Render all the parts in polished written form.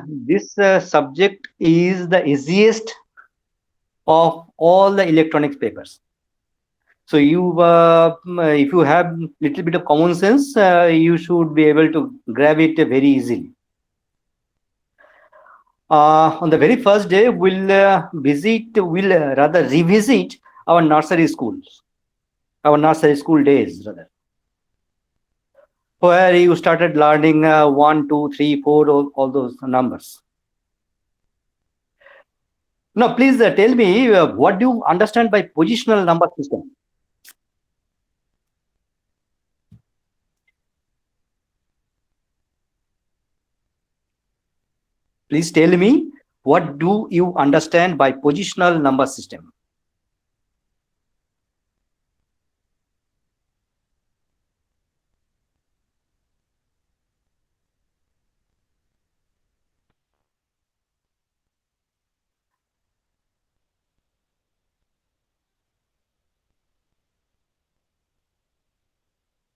This subject is the easiest of all the electronics papers. So if you have little bit of common sense, you should be able to grab it very easily. On the very first day, we'll rather revisit our nursery schools, our nursery school days, rather, where you started learning 1, 2, 3, 4, all those numbers. Now, please tell me what do you understand by positional number system? Please tell me what do you understand by positional number system?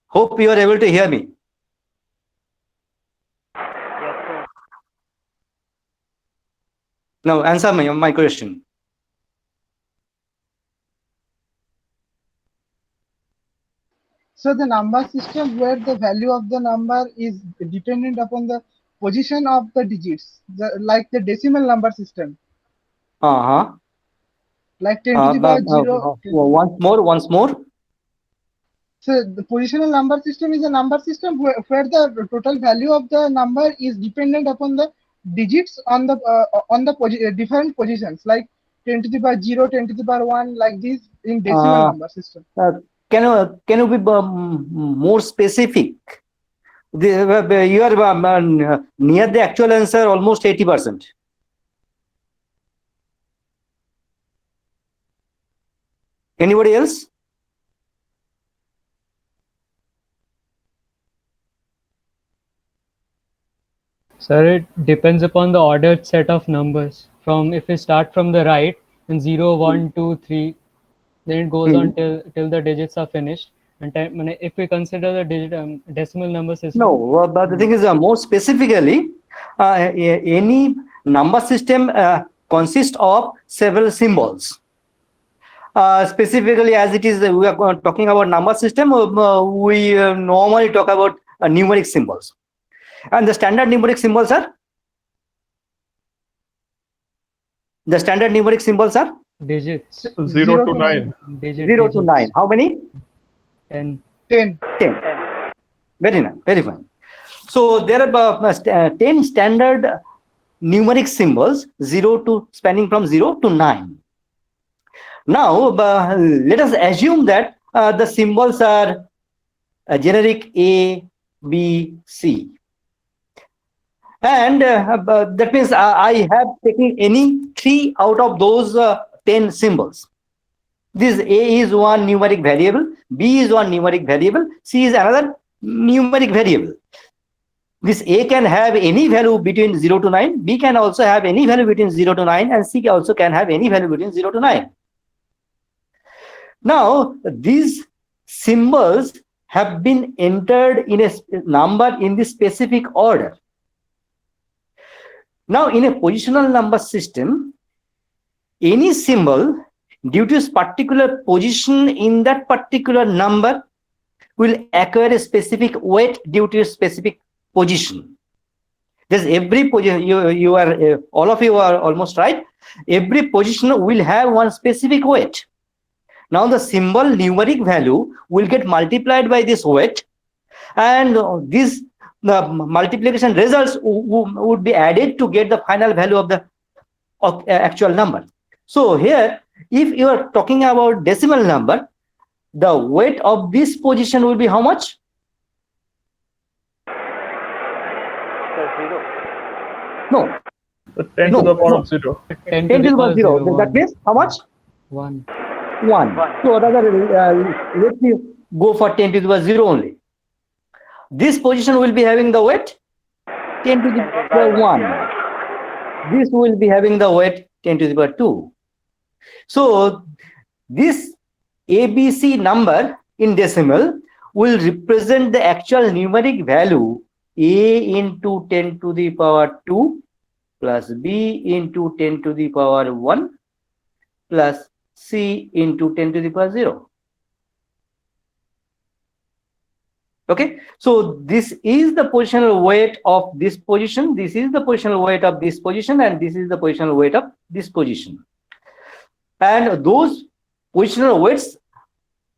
Hope you are able to hear me. Yes, sir. Now answer my question. So the number system where the value of the number is dependent upon the position of the digits, like the decimal number system, Uh-huh. like 10 to the power 0. Once more. So the positional number system is a number system where the total value of the number is dependent upon the digits on the different positions, like 10 to the power 0, 10 to the power 1, like this in decimal Uh, number system. can you be more specific? You are near the actual answer, almost 80%. Anybody else? Sir, it depends upon the ordered set of numbers. From if we start from the right and 0, 1, 2, 3, then it goes on till the digits are finished. And if we consider the decimal number system, No, but the thing is, more specifically, any number system consists of several symbols. Specifically, as it is, we are talking about number system. We normally talk about numeric symbols, and the standard numeric symbols are digits, 0 to 9. digit, 0 to 9. How many? 10. 10. 10. Very nice, very fine. So there are 10 standard numeric symbols, spanning from 0 to 9. Now, let us assume that the symbols are generic A, B, C. And that means I have taken any 3 out of those 10 symbols. This A is one numeric variable, B is one numeric variable, C is another numeric variable. This A can have any value between 0 to 9, B can also have any value between 0 to 9, and C also can have any value between 0 to 9. Now, these symbols have been entered in a number in the specific order. Now, in a positional number system, any symbol due to its particular position in that particular number will acquire a specific weight due to a specific position. There's every position, you are all of you are almost right. Every position will have one specific weight. Now the symbol numeric value will get multiplied by this weight, and this multiplication results would be added to get the final value of the actual number. So here, if you are talking about decimal number, the weight of this position will be how much? Sir, 0. No. 10 to the power of 0. 10 10 to the power 0. 0. That means how much? 1. 1. So rather, let me go for 10 to the power 0 only. This position will be having the weight 10 to the power 1. This will be having the weight 10 to the power 2. So this ABC number in decimal will represent the actual numeric value A into 10 to the power 2 plus b into 10 to the power 1 plus c into 10 to the power 0. Okay, so this is the positional weight of this position, this is the positional weight of this position, and this is the positional weight of this position. And those positional weights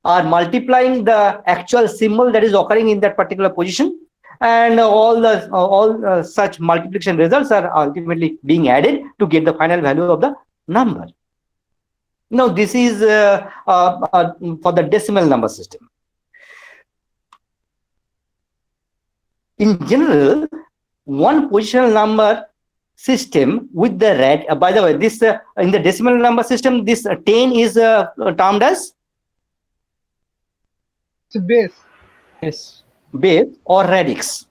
are multiplying the actual symbol that is occurring in that particular position, and all such multiplication results are ultimately being added to get the final value of the number. Now this is for the decimal number system. In general, one positional number system with the red, by the way, this in the decimal number system, this 10 is termed as It's a base. Yes. base or radix.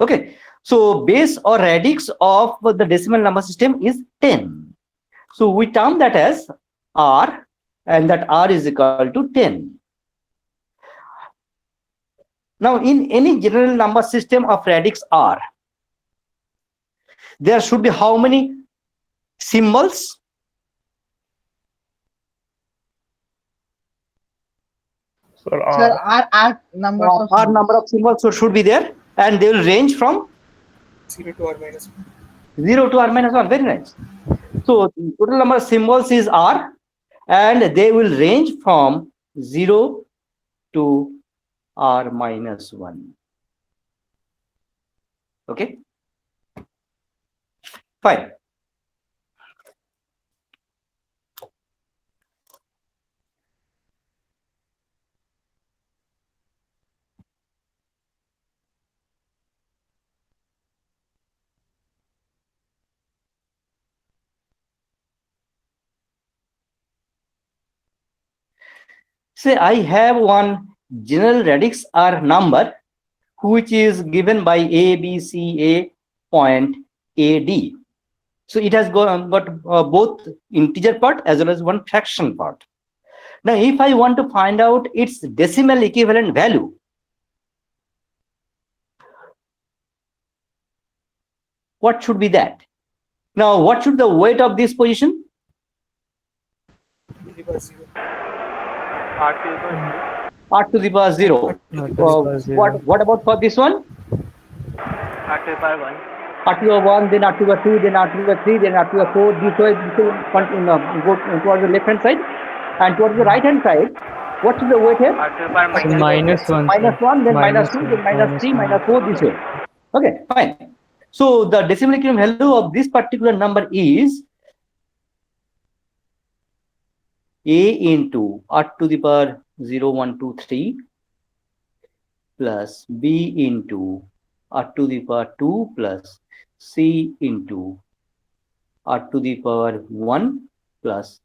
Okay, so base or radix of the decimal number system is 10. So we term that as R, and that R is equal to 10. Now, in any general number system of radix R, there should be how many symbols? Sir, Sir, R. R numbers of R number of symbols should be there, and they will range from 0 to R minus 0 to R minus 1. Very nice. So total number of symbols is R, and they will range from 0 to R minus 1. Okay, fine. Say I have one general radix R number which is given by A, B, C, A point A, D. So it has got both integer part as well as one fraction part. Now, if I want to find out its decimal equivalent value, what should be that? Now, what should the weight of this position? to the power 0. R to the power R to the power 0. What about for this one? 0. R to the power 1. R to the power 1, then R to the power 2, then R to the power 3, then R to the power 4. This way this will go towards the left hand side, and towards the right hand side, what is the weight here? R to the power minus Minus 1. Minus 1, then minus 2, then minus 3, minus 4, this way. Okay, fine. So the decimal equivalent value of this particular number is A into R to the power 0, 1, 2, 3 plus B into R to the power 2 plus C into R to the power 1 plus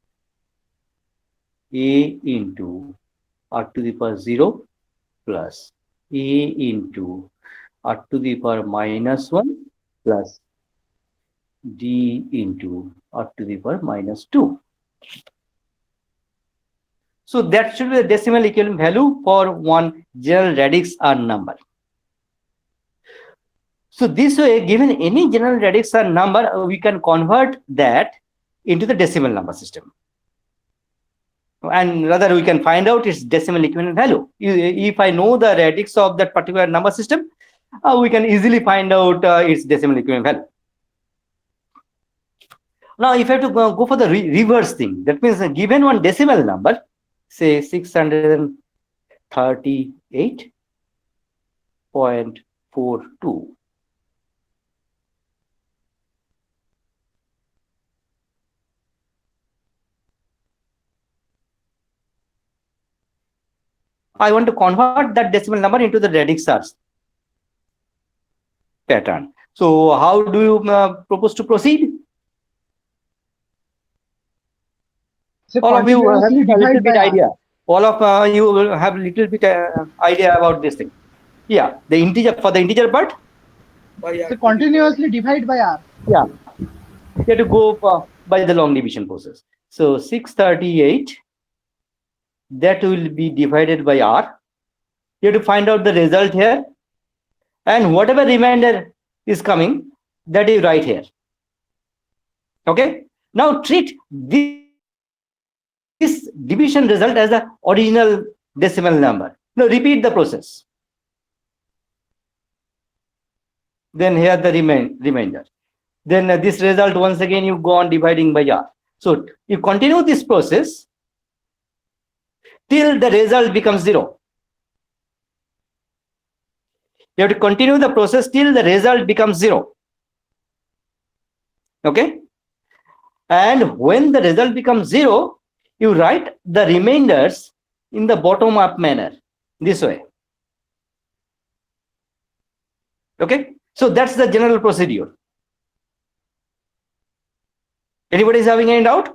A into R to the power 0 plus A into R to the power minus 1 plus D into R to the power minus 2. So that should be the decimal equivalent value for one general radix R number. So this way, given any general radix R number, we can convert that into the decimal number system. And rather, we can find out its decimal equivalent value. If I know the radix of that particular number system, we can easily find out its decimal equivalent value. Now, if I have to go for the reverse thing, that means given one decimal number, say 638.42. I want to convert that decimal number into the radix R pattern. So how do you propose to proceed? So All of you have a continuously little divide bit by R. idea. All of you will have a little bit idea about this thing. Yeah, the integer, for the integer part, By R. So continuously divide by R. yeah, you have to go by the long division process. So 638 that will be divided by R. You have to find out the result here, and whatever remainder is coming, that you write here. Okay. Now treat this division result as the original decimal number. Now repeat the process. Then here the remainder. Then this result, once again you go on dividing by R. So you continue this process till the result becomes 0. You have to continue the process till the result becomes 0. Okay. And when the result becomes 0, you write the remainders in the bottom up manner, this way. Okay. So that's the general procedure. Anybody is having any doubt?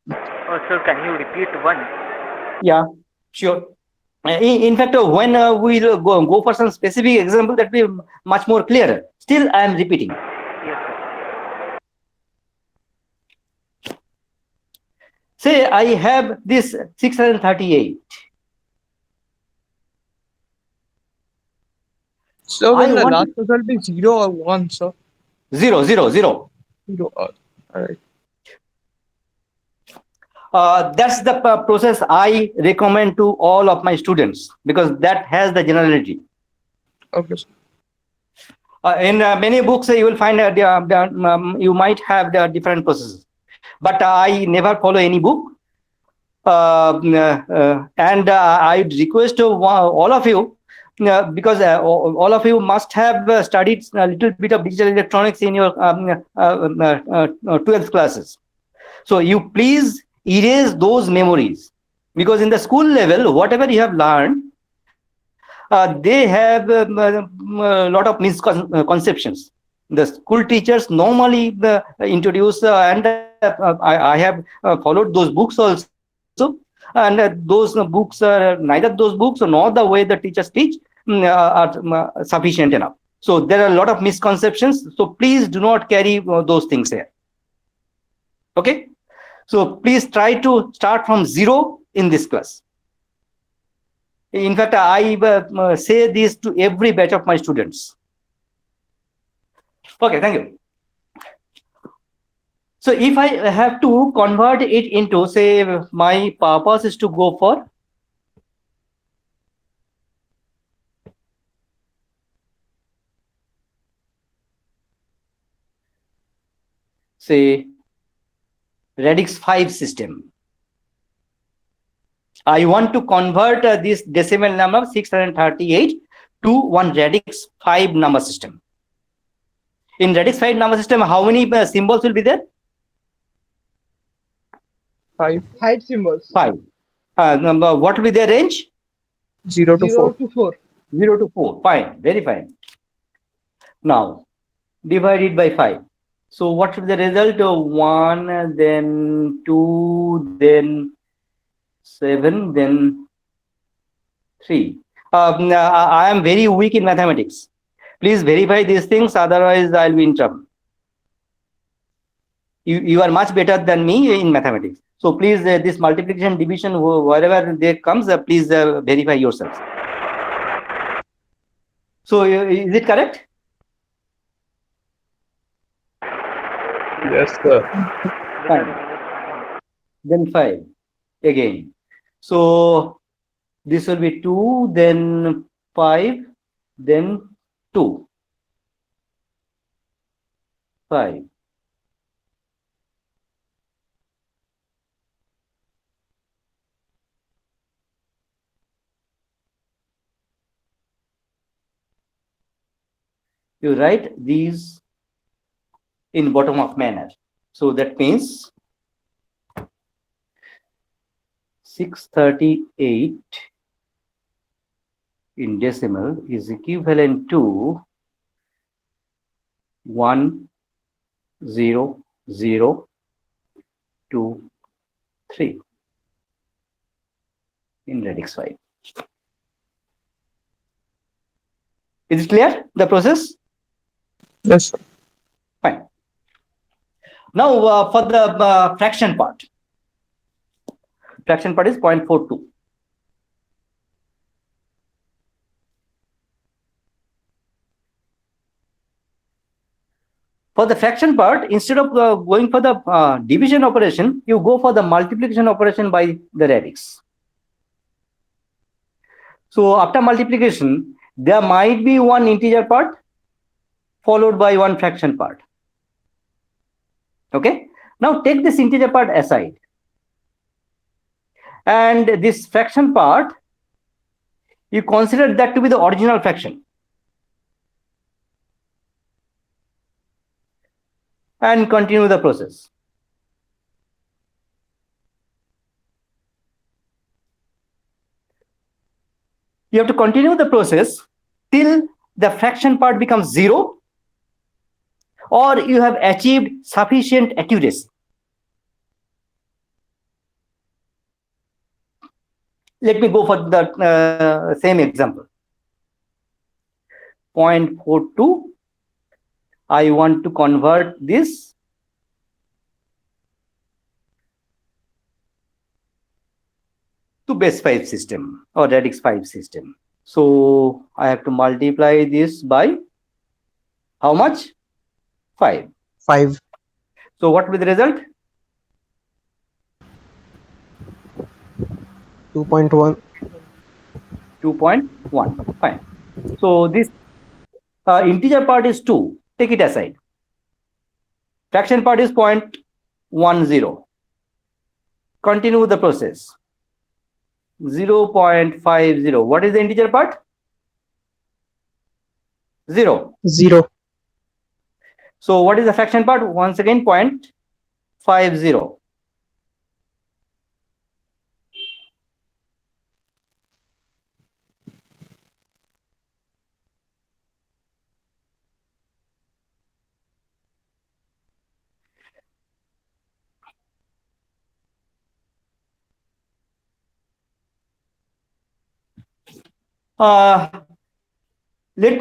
Oh, sir, can you repeat one? Yeah, sure. In fact, when we'll go for some specific example, that will be much more clearer. Still, I am repeating. Yes, sir. Say I have this 638. So I will the want- last result be 0 or 1, sir? 0, 0, 0. 0. Alright. That's the process I recommend to all of my students, because that has the generality. Okay, sir. In many books, you will find you might have the different processes, but I never follow any book. And I request to all of you, because all of you must have studied a little bit of digital electronics in your 12th classes. So you please erase those memories, because in the school level, whatever you have learned, they have a lot of misconceptions. The school teachers normally introduce, and I have followed those books also, and those books are neither those books nor the way the teachers teach are sufficient enough. So there are a lot of misconceptions. So please do not carry those things here. Okay. So please try to start from 0 in this class. In fact, I say this to every batch of my students. Okay, thank you. So if I have to convert it into, say, my purpose is to go for say radix 5 system. I want to convert this decimal number 638 to one radix 5 number system. In radix 5 number system, how many symbols will be there? 5. 5 symbols. 5. What will be their range? 0 to 4. 0 to 4. 0 to 4. Fine. Very fine. Now, divide it by 5. So what should be the result? 1, then 2, then 7, then 3. I am very weak in mathematics. Please verify these things, otherwise I'll be in trouble. You are much better than me in mathematics. So please, this multiplication, division, wherever there comes, please verify yourselves. So is it correct? Yes, sir. Fine. Then 5 again. So this will be 2, then 5, then 2. 5. You write these in bottom up manner. So that means 638 in decimal is equivalent to 10023 in radix 5. Is it clear, the process? Yes, sir. Fine. Now for the fraction part. Fraction part is 0.42. For the fraction part, instead of going for the division operation, you go for the multiplication operation by the radix. So after multiplication, there might be one integer part followed by one fraction part. Okay. Now take this integer part aside. And this fraction part, you consider that to be the original fraction. And continue the process. You have to continue the process till the fraction part becomes 0, or you have achieved sufficient accuracy. Let me go for the same example. 0.42. I want to convert this to base 5 system or radix 5 system. So I have to multiply this by how much? 5. 5. So what will be the result? 2.1. 2.1. Fine. So this integer part is 2. Take it aside. Fraction part is 0.10. Continue the process. 0.50. What is the integer part? 0. 0. So what is the fraction part? Once again, 0.50. Let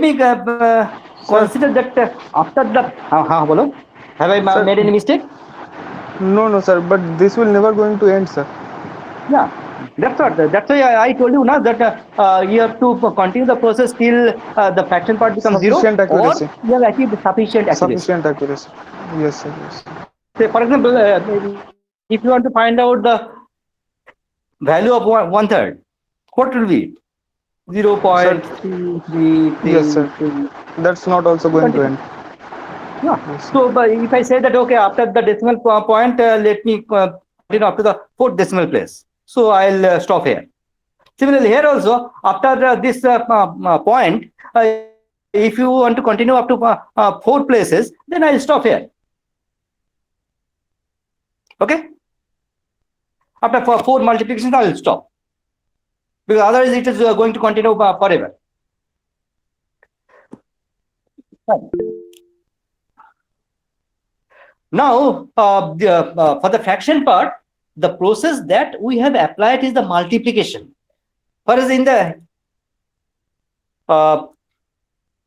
me consider that after the bolo. Have I Sir. made any mistake? No, sir. But this will never going to end, sir. Yeah, that's what. That's why I told you now that you have to continue the process till the fraction part becomes 0, Sufficient accuracy. or you have achieved sufficient accuracy. Sufficient accuracy. Yes, sir. Yes. Say, for example, if you want to find out the value of 1/3, what will be? 0.333. Yes, sir. That's not also going to end. Yeah. Yes, sir. So, but if I say that, okay, after the decimal point, let me continue up to the 4th decimal place. So I'll stop here. Similarly, here also, after this point, if you want to continue up to 4 places, then I'll stop here. Okay. After 4 multiplications, I will stop. Because otherwise it is going to continue forever. Fine. Now, for the fraction part, the process that we have applied is the multiplication. Whereas in the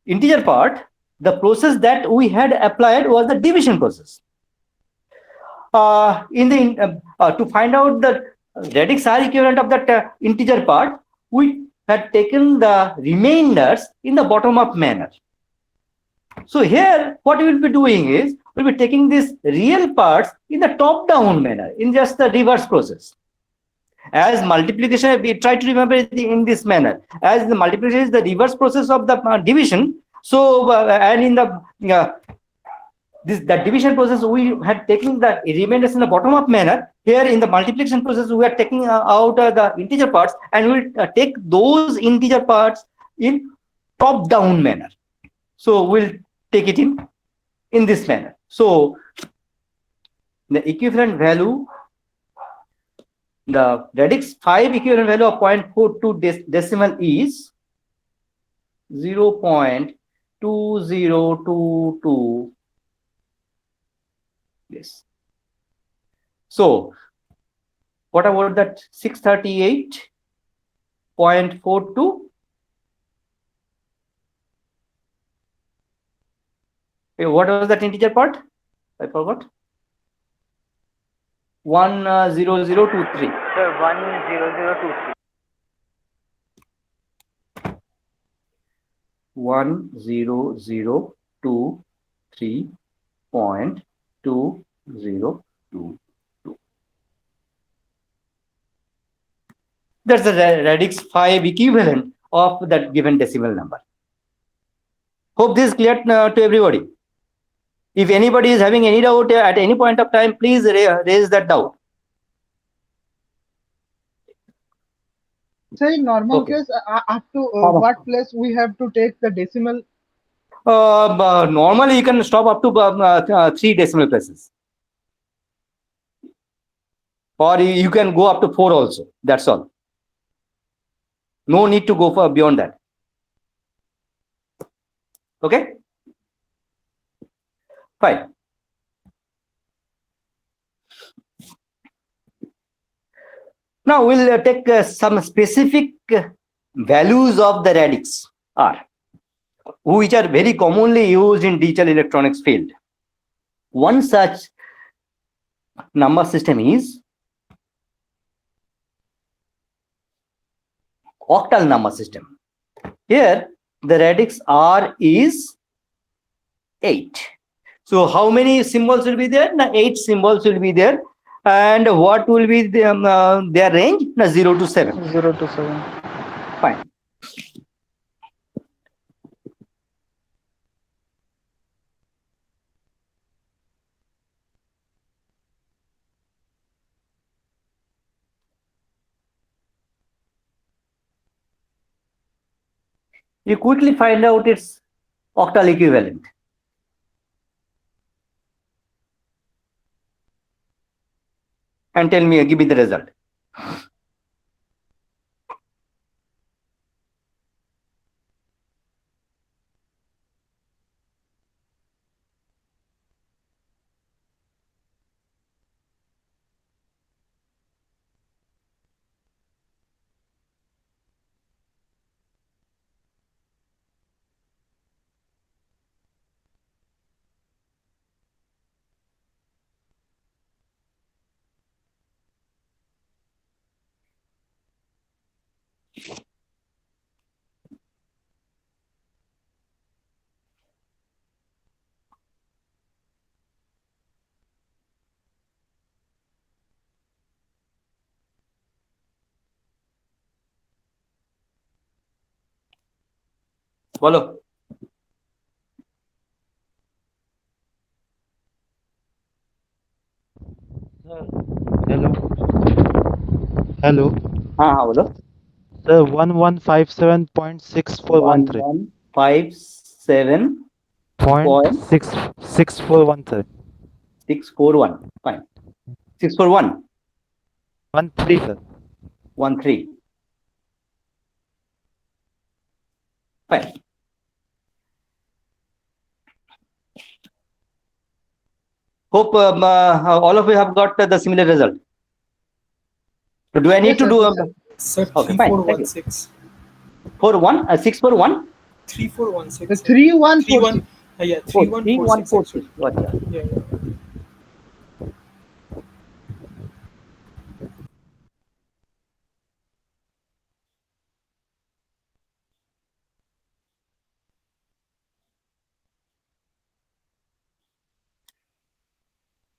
integer part, the process that we had applied was the division process. To find out the radix R equivalent of that integer part, we had taken the remainders in the bottom-up manner. So here, what we will be doing is, we'll be taking these real parts in the top-down manner, in just the reverse process. As multiplication, we try to remember it in this manner. As the multiplication is the reverse process of the division, so and in the division process, we had taken the remainders in the bottom-up manner. Here in the multiplication process, we are taking out the integer parts, and we'll take those integer parts in top-down manner. So we'll take it in this manner. So the equivalent value, the radix 5 equivalent value of 0.42 decimal is 0.2022. Yes. So what about that 638.42? What was that integer part? I forgot. 10023. Sir, 10023. 10023.202. That's the radix 5 equivalent of that given decimal number. Hope this is clear to everybody. If anybody is having any doubt at any point of time, please raise that doubt. So in normal Okay. case, up to How what place we have to take the decimal? Normally, you can stop up to 3 decimal places. Or you can go up to 4 also. That's all. No need to go for beyond that. Okay? Fine. Now we'll take some specific values of the radix R, which are very commonly used in digital electronics field. One such number system is octal number system. Here the radix R is 8. So how many symbols will be there? Now 8 symbols will be there. And what will be their range? Now 0 to 7. 0 to 7. Fine. You quickly find out its octal equivalent. And tell me, give me the result. Follow. Hello. Hello. Follow. Sir, 1157.6413. 1157. Point 66413. 641. Fine. 641. 13, sir. 13. Fine. Hope all of you have got the similar result. So do I need Yes, to sir, do yes, a sir. okay, fine. Thank you. 3416. 641. 3416. The 3146. Yeah, Oh, 3146. 3146. Gotcha. Yeah.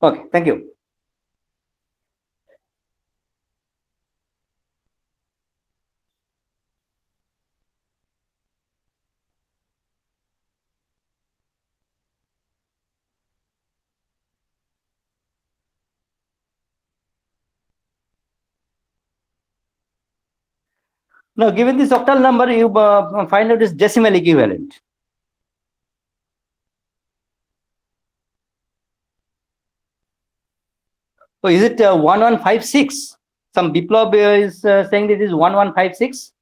Okay, thank you. Now, given this octal number, you find out its decimal equivalent. So, is it 1156? Some Biplab is saying that it is 1156.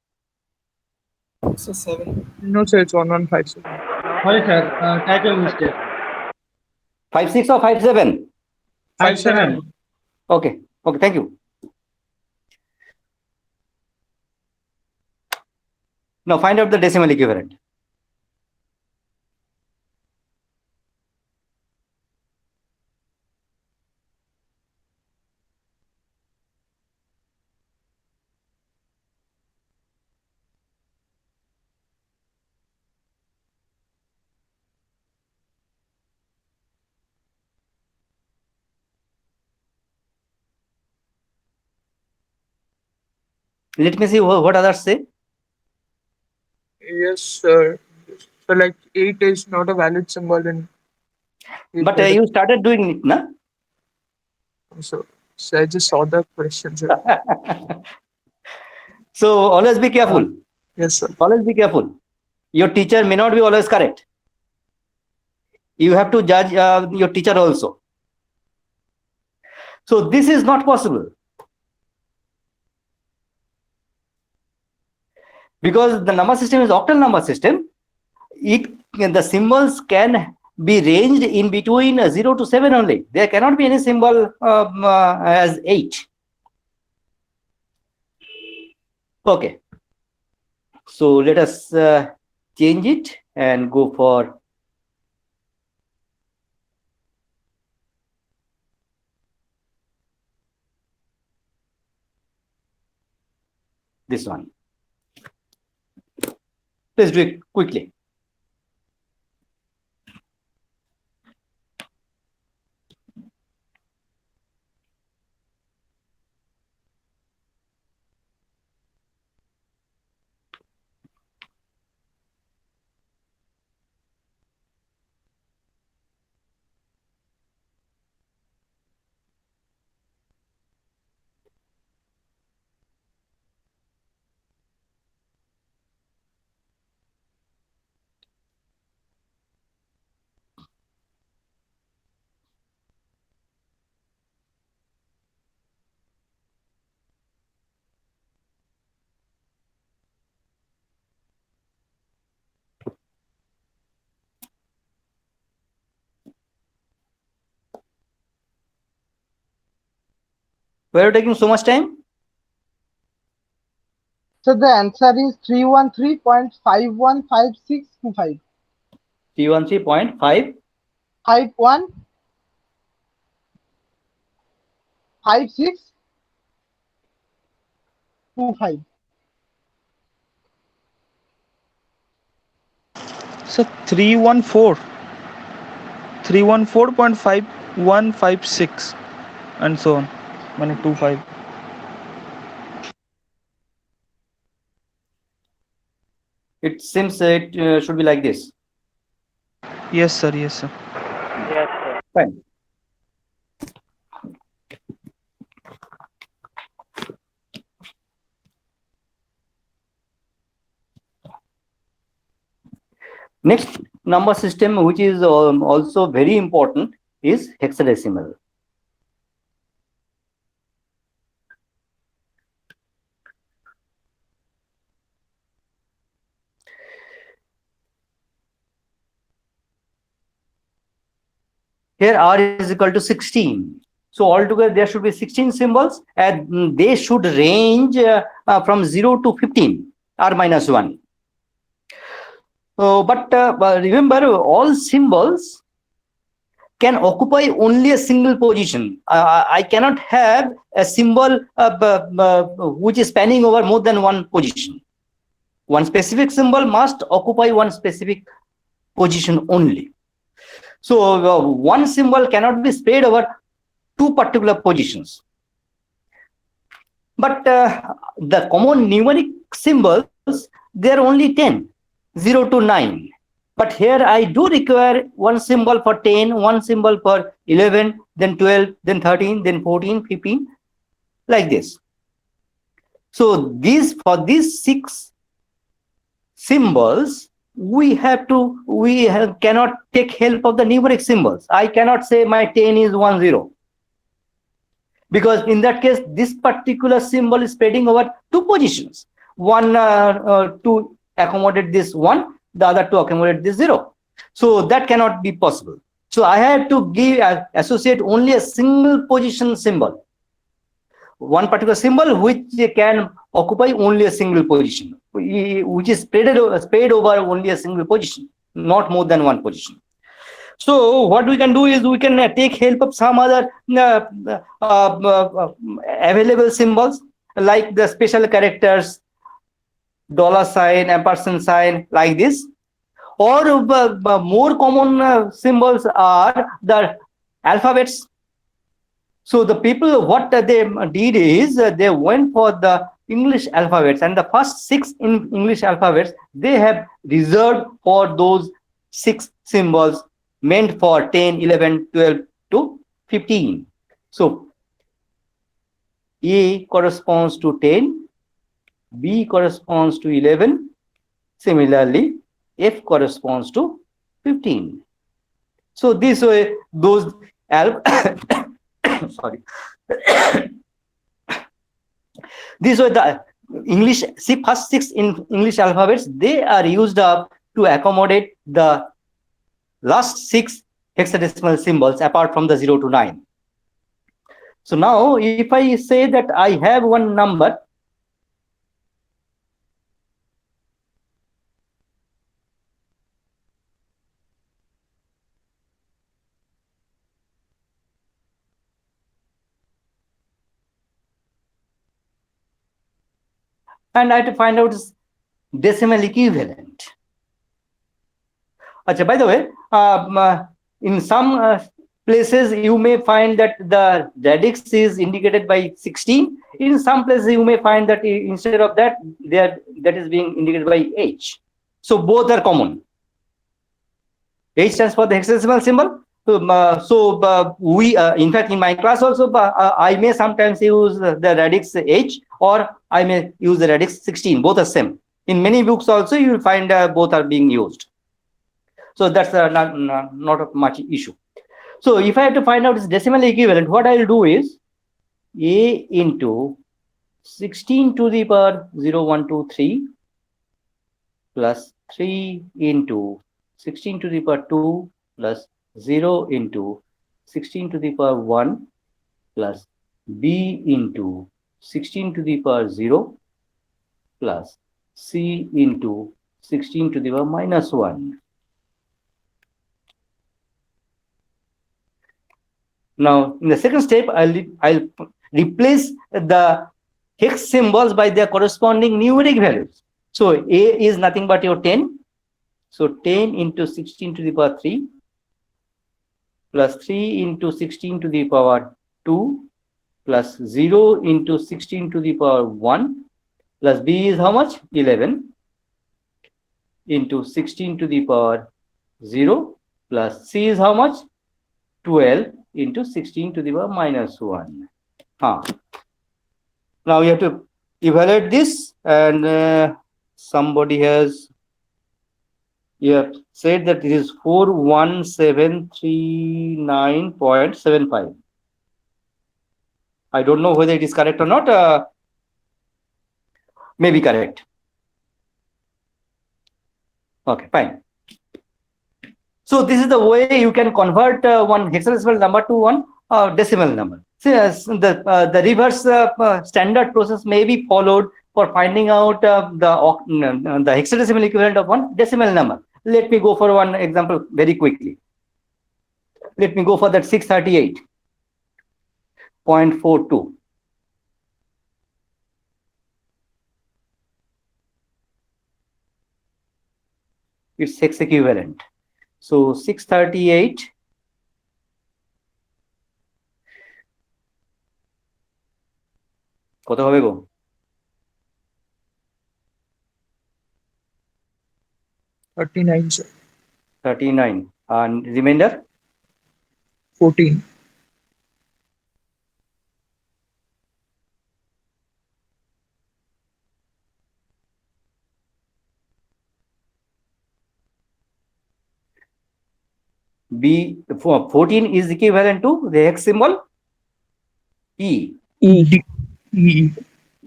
So 7. No, sir, it's 1156. Sorry, sir. Title mistake. 56 or 57? 57. Okay. Okay, thank you. Now find out the decimal equivalent. Let me see what others say. Yes, sir. So like 8 is not a valid symbol in. But you started doing it, na? So I just saw the question, sir. So always be careful. Yes, sir. Always be careful. Your teacher may not be always correct. You have to judge your teacher also. So this is not possible. Because the number system is octal number system, the symbols can be ranged in between 0 to 7 only. There cannot be any symbol as 8. Okay. So let us change it and go for this one. Let's do it quickly. Why are you taking so much time? So the answer is 313.515625. 313.5. 51 56 25. So 314.5156 and so on. 25. It seems it should be like this. Yes, sir. Yes, sir. Yes, sir. Fine. Next number system, which is also very important, is hexadecimal. Here R is equal to 16. So altogether there should be 16 symbols and they should range from 0 to 15, R minus 1. But remember, all symbols can occupy only a single position. I cannot have a symbol which is spanning over more than one position. One specific symbol must occupy one specific position only. So one symbol cannot be spread over two particular positions. But the common numeric symbols, they are only 10, 0 to 9. But here I do require one symbol for 10, one symbol for 11, then 12, then 13, then 14, 15, like this. So for these 6 symbols, we cannot take help of the numeric symbols. I cannot say my 10 is 10, because in that case, this particular symbol is spreading over two positions. One to accommodate this 1, the other to accommodate this 0. So that cannot be possible. So I have to associate only a single position symbol. One particular symbol which can occupy only a single position, which is spread over only a single position, not more than one position. So what we can do is we can take help of some other available symbols, like the special characters, $sign, ampersand sign, like this. Or more common symbols are the alphabets. So the people, what they did is they went for the English alphabets, and the first 6 in English alphabets, they have reserved for those 6 symbols meant for 10, 11, 12 to 15. So A corresponds to 10, B corresponds to 11. Similarly, F corresponds to 15. So this way, those sorry. These were the English, see, first 6 in English alphabets, they are used up to accommodate the last 6 hexadecimal symbols apart from the 0 to 9. So now, if I say that I have one number, and I have to find out its decimal equivalent. Achha, by the way, in some places you may find that the radix is indicated by 16. In some places you may find that instead of that, that is being indicated by H. So both are common. H stands for the hexadecimal symbol. We, in fact, in my class also, I may sometimes use the radix H, or I may use the radix 16. Both are same. In many books also, you will find both are being used. So that's not much issue. So if I have to find out its decimal equivalent, what I will do is A into 16 to the power 0, 1, 2, 3 plus 3 into 16 to the power 2 plus 0 into 16 to the power 1 plus B into 16 to the power 0 plus C into 16 to the power minus 1. Now, in the second step, I'll replace the hex symbols by their corresponding numeric values. So A is nothing but your 10. So 10 into 16 to the power 3 plus 3 into 16 to the power 2 plus 0 into 16 to the power 1 plus B is how much? 11 into 16 to the power 0 plus C is how much? 12 into 16 to the power minus 1. Now you have to evaluate this, and somebody has said that it is 41739.75. I don't know whether it is correct or not. May be correct. Okay, fine. So this is the way you can convert one hexadecimal number to one decimal number. So the reverse standard process may be followed for finding out the hexadecimal equivalent of one decimal number. Let me go for one example very quickly. Let me go for that 638.42. It's hex equivalent. So 638 কত হবে গো? 39, sir. 39, and remainder 14. B 14 is equivalent to the hex symbol E. E.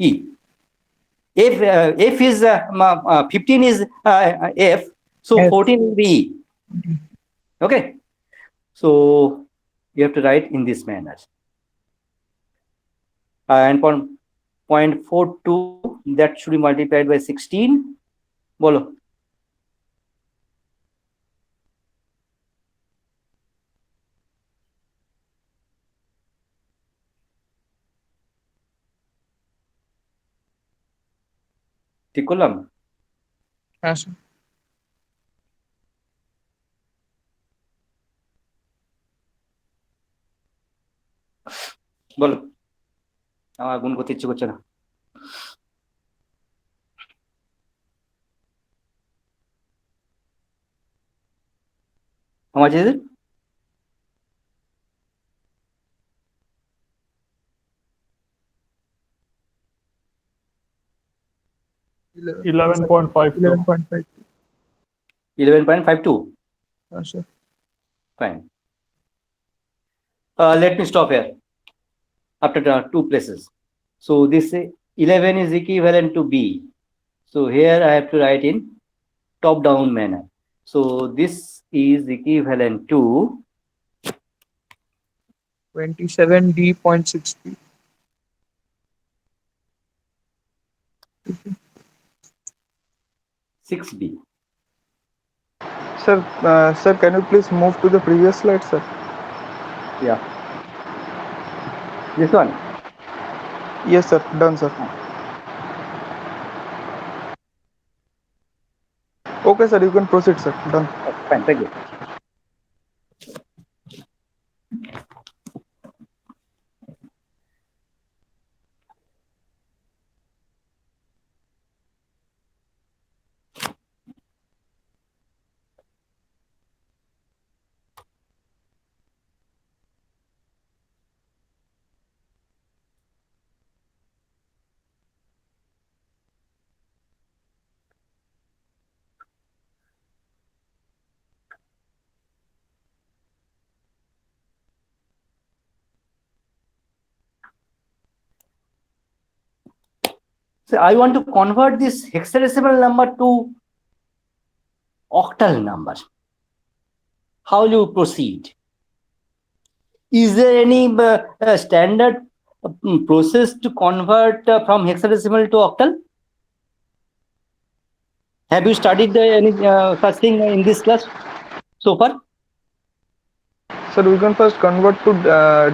E. If F is 15 is F, so F. 14 will be E. Okay. So you have to write in this manner. And 0.42, that should be multiplied by 16. Bolo. ঠিক করলাম? Yes, sir. বলো, আমার গুণ করতে ইচ্ছে করছে না। How much is it? Eleven. 11.52. 11.5. 11.52. Sure. Fine. Let me stop here after two places. So this 11 is equivalent to B. So here I have to write in top down manner. So this is equivalent to 27D.60. six B. Sir, sir, can you please move to the previous slide, sir? Yeah. This one. Yes, sir. Done, sir. Okay, sir. You can proceed, sir. Done. Okay, fine. Thank you. So I want to convert this hexadecimal number to octal number. How will you proceed? Is there any standard process to convert from hexadecimal to octal? Have you studied any such thing in this class so far? Sir, we can first convert to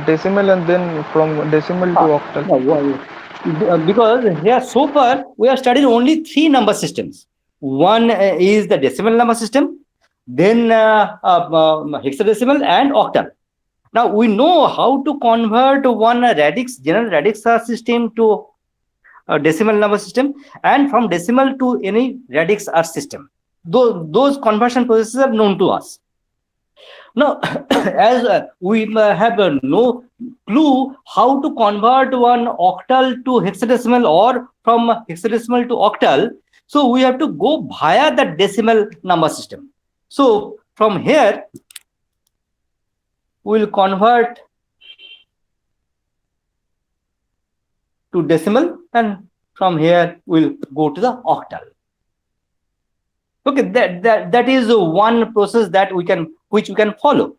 decimal and then from decimal to octal. No, because here so far we have studied only three number systems. One is the decimal number system, then hexadecimal and octal. Now we know how to convert one general radix system to a decimal number system, and from decimal to any radix system. Those conversion processes are known to us. Now, as we have no clue how to convert one octal to hexadecimal or from hexadecimal to octal, so we have to go via the decimal number system. So from here, we will convert to decimal, and from here we'll go to the octal. Okay, that is one process that which we can follow.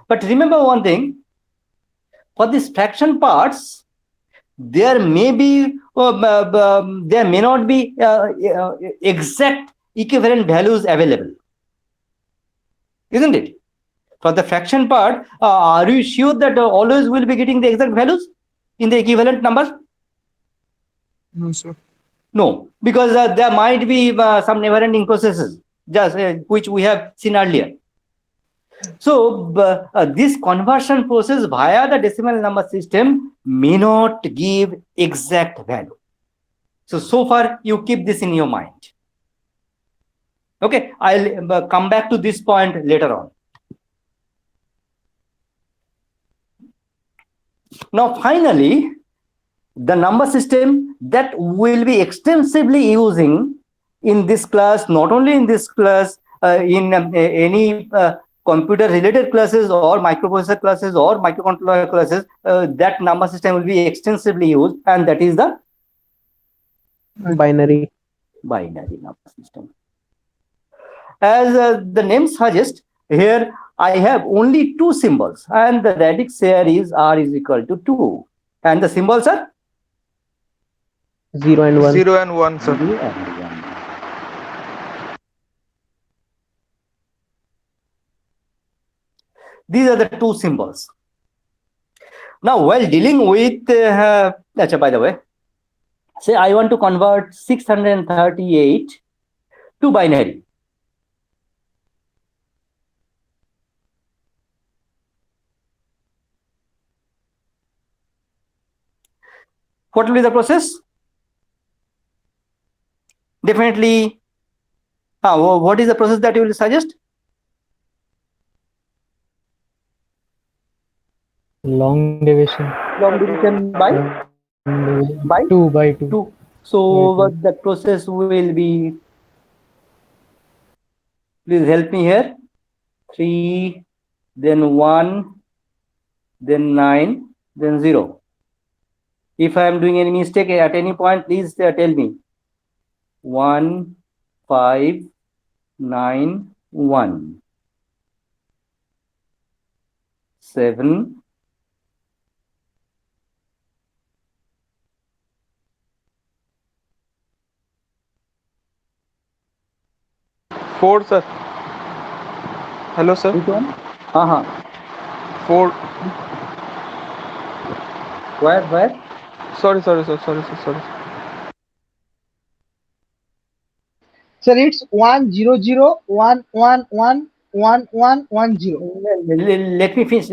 But remember one thing: for these fraction parts, there may not be exact equivalent values available, isn't it? For the fraction part, are you sure that always will be getting the exact values in the equivalent number? No, sir. No, because there might be some never-ending processes, just which we have seen earlier. So this conversion process via the decimal number system may not give exact value. So far you keep this in your mind. Okay, I'll come back to this point later on. Now finally, the number system that we'll be extensively using in this class, not only in this class, in any computer related classes or microprocessor classes or microcontroller classes, that number system will be extensively used, and that is the binary number system. As the name suggests, here I have only two symbols, and the radix here is r is equal to 2, and the symbols are 0 and 1. 0 and 1, sir. 0 and 1. These are the two symbols. Now, while dealing with, by the way, say I want to convert 638 to binary. What will be the process? Definitely, what is the process that you will suggest? Long division. Long division by by 2 by 2. 2. So By what the process will be? Please help me here. 3, then 1, then 9, then 0. If I am doing any mistake at any point, please tell me. 1, 5, 9, 1. 7, 4, sir. Hello, sir. which one? 4. Where? Sorry, sir. Sorry. Sir, it's 1 0 0 1 1 1 1 1 1 0. Let me finish.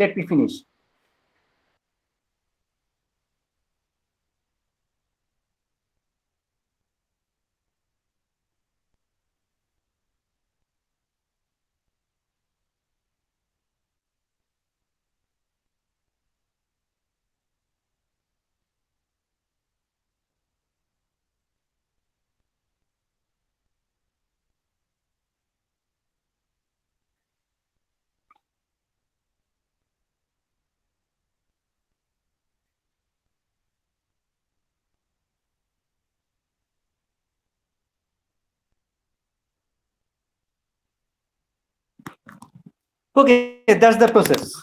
Okay, that's the process.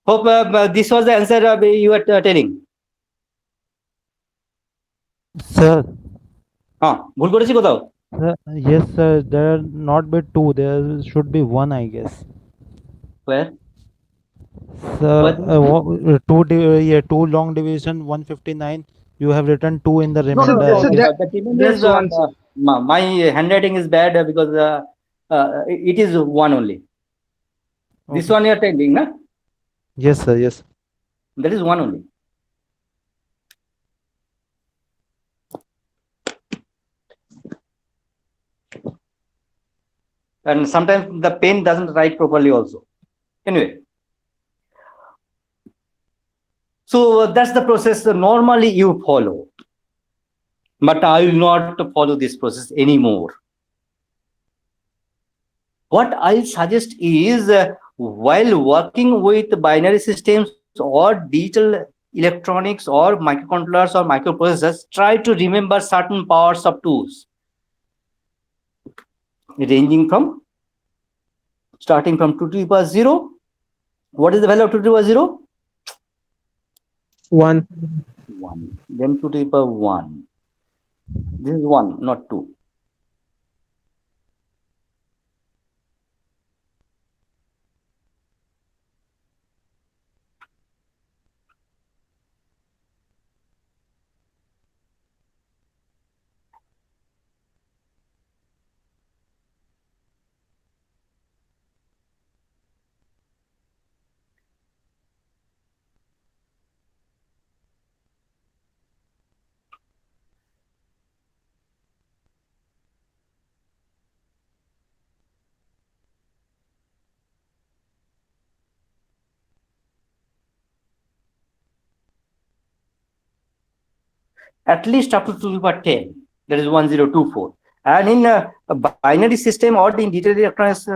Hope this was the answer you were telling. Sir, ভুল করেছি কোথাও? yes, sir. There are not be two. There should be one, I guess. Where? Sir, What? two long division 159. You have written 2 in the No, remainder. so the that- demand that's is, one, sir. my handwriting is bad because it is one only. This Okay. one you are telling, na? Yes, sir. Yes. That is one only. And sometimes the pen doesn't write properly also. Anyway. So that's the process normally you follow. But I will not follow this process anymore. What I'll suggest is while working with binary systems or digital electronics or microcontrollers or microprocessors, try to remember certain powers of tools. Ranging from, starting from 2 to the power 0. What is the value of 2 to the power 0? 1. 1. Then 2 to the power 1. This is 1, not 2. At least up to 2 to the power 10, that is 1024. And in a binary system or in digital electronics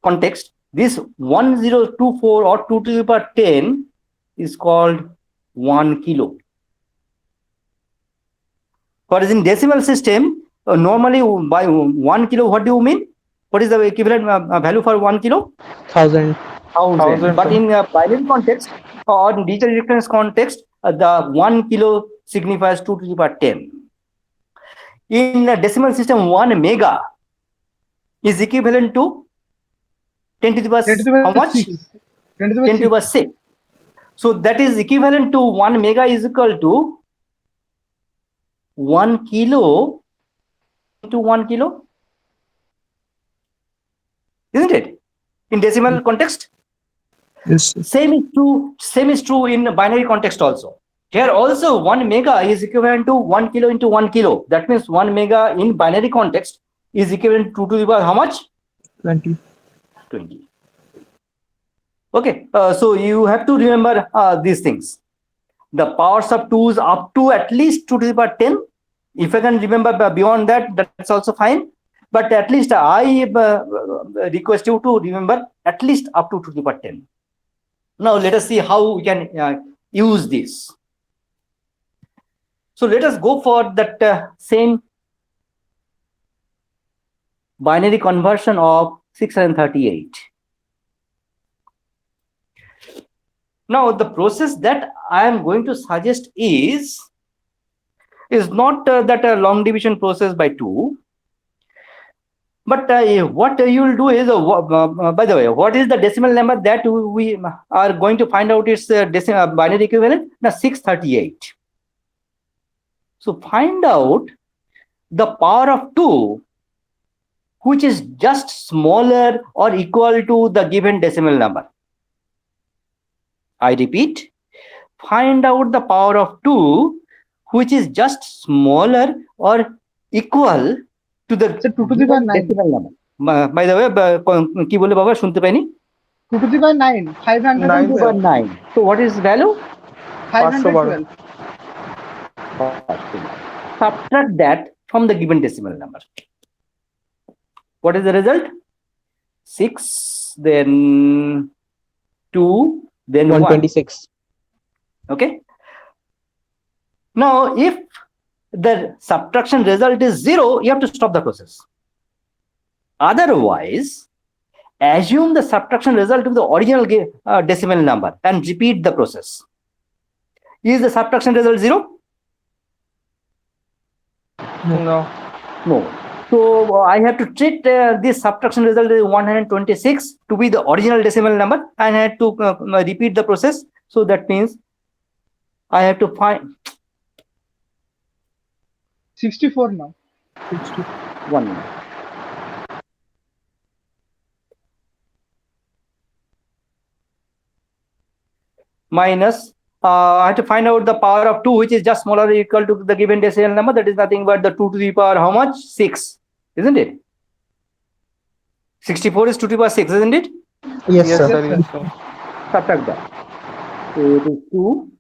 context, this 1024 or 2 to the power 10 is called 1 kilo. Whereas in decimal system, normally by 1 kilo, what do you mean? What is the equivalent value for 1 kilo? 1000. 1000. But in binary context or in digital electronics context, the 1 kilo signifies 2 to the power 10. In a decimal system, 1 mega is equivalent to 10 to the power 10 to the how power much? 6. 10 to the 10 power to the power 6. So that is equivalent to 1 mega is equal to 1 kilo into 1 kilo. Isn't it? In decimal context? Yes. Same is true in binary context also. Here also 1 mega is equivalent to 1 kilo into 1 kilo. That means 1 mega in binary context is equivalent to 2 to the power how much? 20. 20. Okay, so you have to remember these things. The powers of 2's up to at least 2 to the power 10. If I can remember beyond that, that's also fine. But at least I request you to remember at least up to 2 to the power 10. Now let us see how we can use this. So let us go for that same binary conversion of 638. Now the process that I am going to suggest is not that a long division process by 2. But what you will do is, by the way, what is the decimal number that we are going to find out its binary equivalent? Now 638. So find out the power of 2, which is just smaller or equal to the given decimal number. I repeat, find out the power of 2, which is just smaller or equal to the 2 to the power 9. decimal number. By the way, কি বলে বাবা শুনতে পাইনি? 2 to the power 9. 512. 9. So what is value? 512. Subtract that from the given decimal number. What is the result? 6, then 2, then 126. 1. Okay. Now, if the subtraction result is 0, you have to stop the process. Otherwise, assume the subtraction result of the original decimal number and repeat the process. Is the subtraction result 0? No. No. So I have to treat this subtraction result as 126 to be the original decimal number, and I had to repeat the process. So that means I have to find 64 now. 1 minute. Minus, I have to find out the power of 2, which is just smaller or equal to the given decimal number. That is nothing but the 2 to the power how much? 6, isn't it? 64 is 2 to the power 6, isn't it? Yes, Yes, sir. sir. Yes, sir. Subtract that. So it is 2,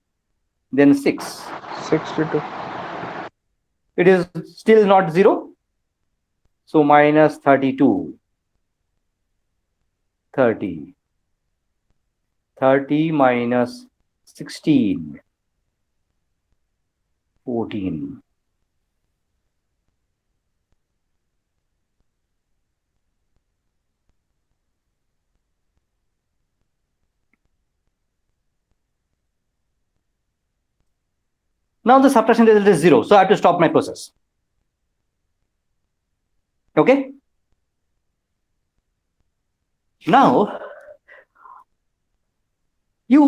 then 6. 62. It is still not 0. So minus 32. 30. 30 minus 16. 14. Now the subtraction result is 0. So I have to stop my process. Okay. Now you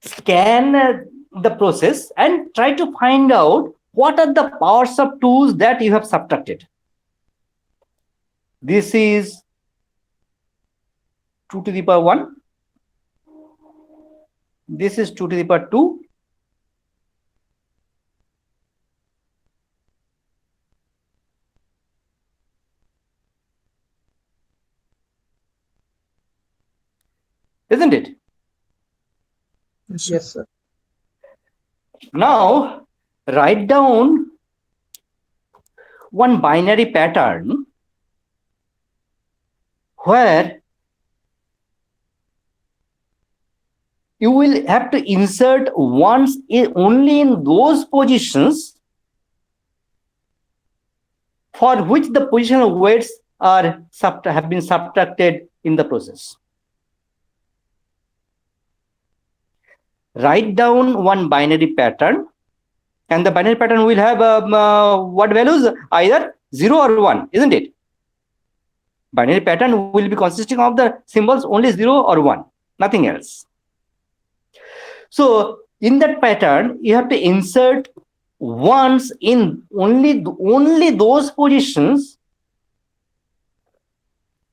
scan the process and try to find out what are the powers of 2's that you have subtracted. This is 2 to the power 1. This is 2 to the power 2. Isn't it? Yes, sir. Now, write down one binary pattern where you will have to insert ones only in those positions for which the positional weights have been subtracted in the process. Write down one binary pattern, and the binary pattern will have what values? Either 0 or 1, isn't it? Binary pattern will be consisting of the symbols only 0 or 1, nothing else. So in that pattern, you have to insert ones in only those positions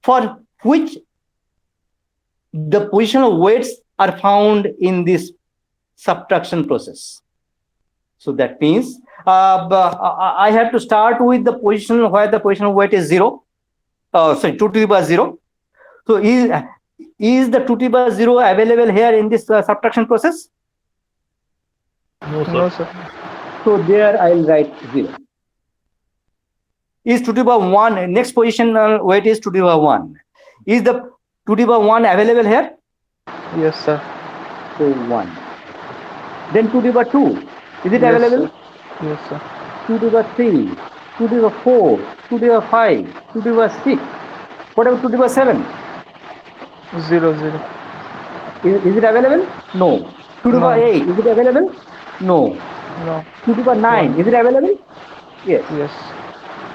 for which the positional weights are found in this subtraction process. So that means I have to start with the position where the positional weight is 0. 2 to the power 0. So is the 2 to the power 0 available here in this subtraction process? No, sir. No, sir. So there I'll write 0. Is 2 to the power 1, next positional weight is 2 to the power 1. Is the 2 to the power 1 available here? Yes, sir. So 1. Then 2 to the power 2. Is it Yes, available? sir. Yes, sir. 2 to the power 3, 2 to the power 4, 2 to the power 5, 2 to the power 6. What about 2 to the power 7? 0, 0. Is it available? No. 2 to the power No. 8, is it available? No. No. 2 to the power 9, is it available? Yes. Yes.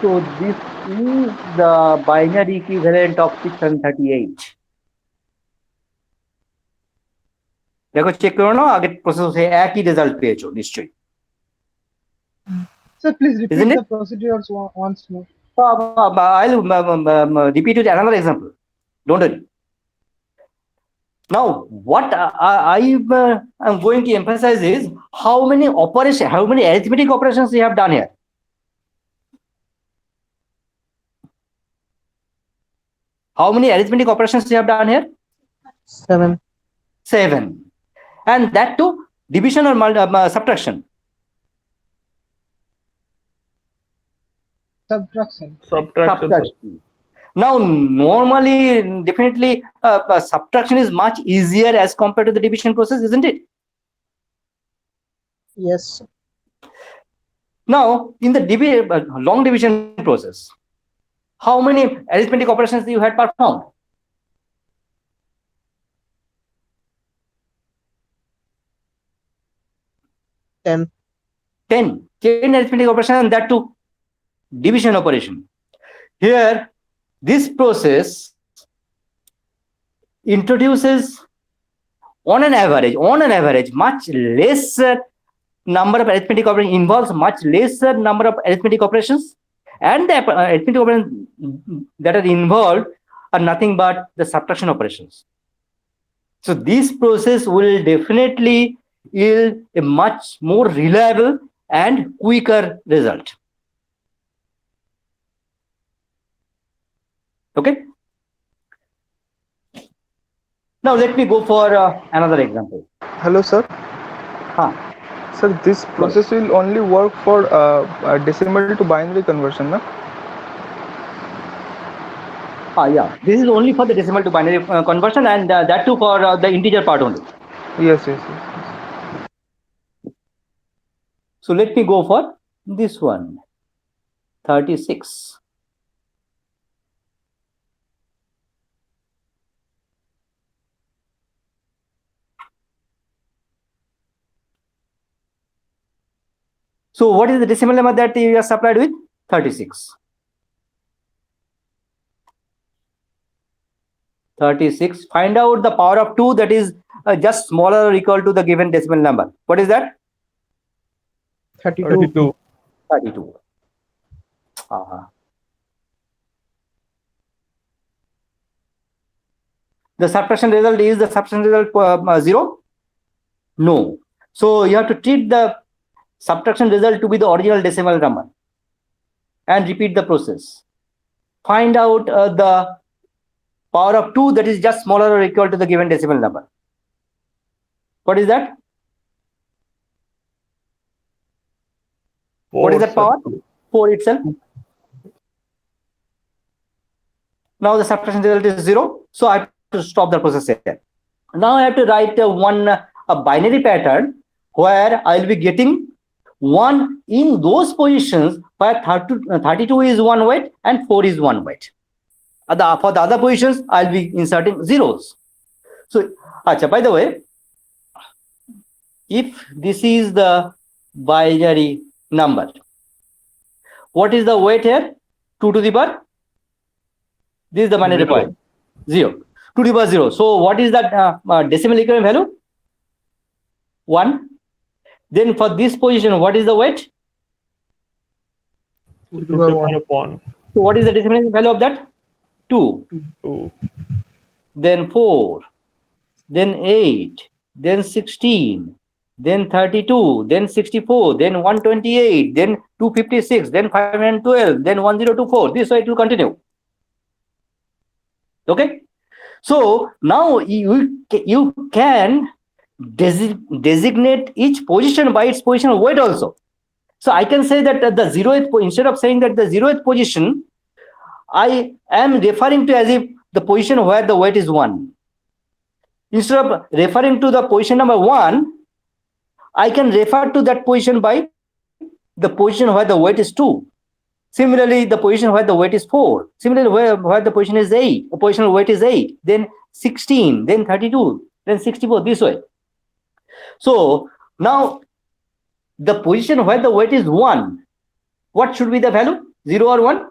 So this is the binary equivalent of 638. দেখো check করো না আগের প্রসেসে একই result পেয়েছো নিশ্চয়ই Sir, please repeat Isn't it? the procedures once more. I'll repeat it another example. Don't worry. Now, what I'm going to emphasize is how many arithmetic operations you have done here. How many arithmetic operations you have done here? 7. 7. And that too, division or subtraction. Subtraction. Subtraction. sir. Now, normally, definitely, subtraction is much easier as compared to the division process, isn't it? Yes. Now, in the long division process, how many arithmetic operations you had performed? 10. 10 arithmetic operations, and that too division operation. Here, this process introduces on an average much lesser number of arithmetic operations, involves much lesser number of arithmetic operations, and the arithmetic operations that are involved are nothing but the subtraction operations. So this process will definitely yield a much more reliable and quicker result. Okay. Now let me go for another example. Hello, sir. Huh. Sir, this process will only work for decimal to binary conversion, no? Yeah, this is only for the decimal to binary conversion, and that too for the integer part only. Yes, yes, yes. So let me go for this one, 36. So what is the decimal number that you are supplied with? 36. 36. Find out the power of 2 that is just smaller or equal to the given decimal number. What is that? 32. 32. 32. The subtraction result is the subtraction result 0? No. So you have to treat the subtraction result to be the original decimal number and repeat the process. Find out the power of 2 that is just smaller or equal to the given decimal number. What is that? What is that power? 4 itself. Now the subtraction result is 0. So I have to stop the process here. Now I have to write a binary pattern where I will be getting 1 in those positions where 32 is 1 weight and 4 is 1 weight. For the other positions, I'll be inserting zeros. So, by the way, if this is the binary number, what is the weight here? 2 to the power? This is the binary point. 0. 2 to the power 0. So, what is that decimal equivalent value? 1. Then for this position, what is the weight? 2 to the power of 1. So, what is the decimal value of that? 2. 2. Then 4. Then 8. Then 16. Then 32. Then 64. Then 128. Then 256. Then 512. Then 1024. This way it will continue. Okay. So now you can designate each position by its positional weight also. So I can say that the 0th, instead of saying that the 0th position, I am referring to as if the position where the weight is 1. Instead of referring to the position number 1, I can refer to that position by the position where the weight is 2. Similarly, the position where the weight is 4. Similarly, where the position is 8, the positional weight is 8, then 16, then 32, then 64, this way. So now the position where the weight is 1, what should be the value? 0 or 1?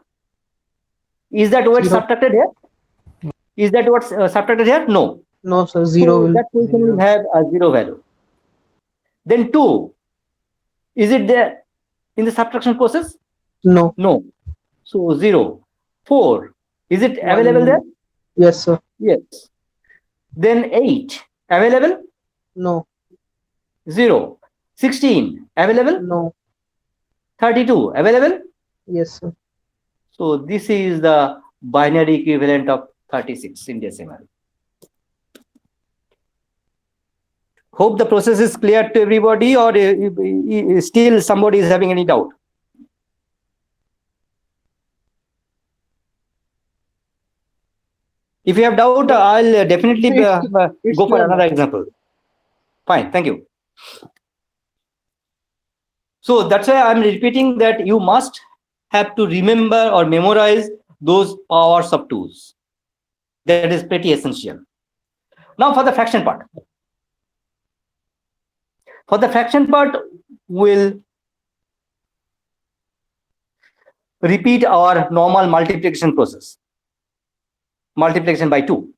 Is that weight 0. subtracted here? Is that what's subtracted here? No. No, sir. 0 So will. that position will have a 0 value. Then 2, is it there in the subtraction process? No. No. So 0. 4, is it available there? Yes, sir. Yes. Then 8, available? No. 0. 16, available? No. 32, available? Yes, sir. So this is the binary equivalent of 36 in decimal. Hope the process is clear to everybody, or still somebody is having any doubt? If you have doubt, I'll definitely It's go for clear another now. example. Fine, thank you. So that's why I'm repeating that you must have to remember or memorize those powers of 2's. That is pretty essential. Now for the fraction part. For the fraction part, we'll repeat our normal multiplication process. Multiplication by 2.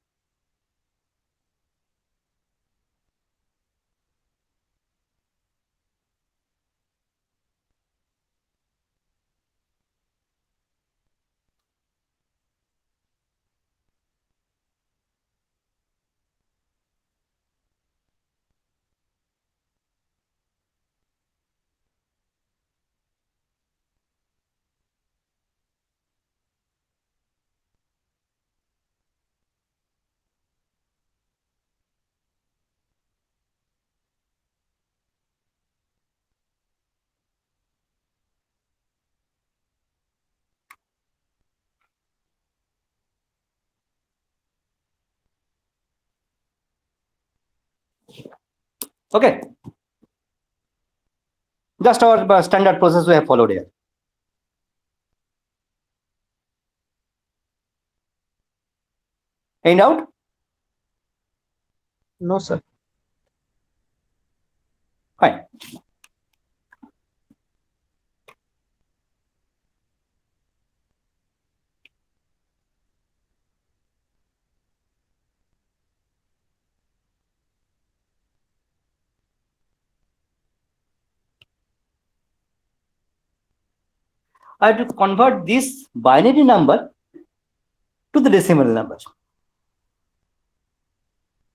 Okay. Just our standard process we have followed here. Any doubt? No, sir. Fine. I have to convert this binary number to the decimal number.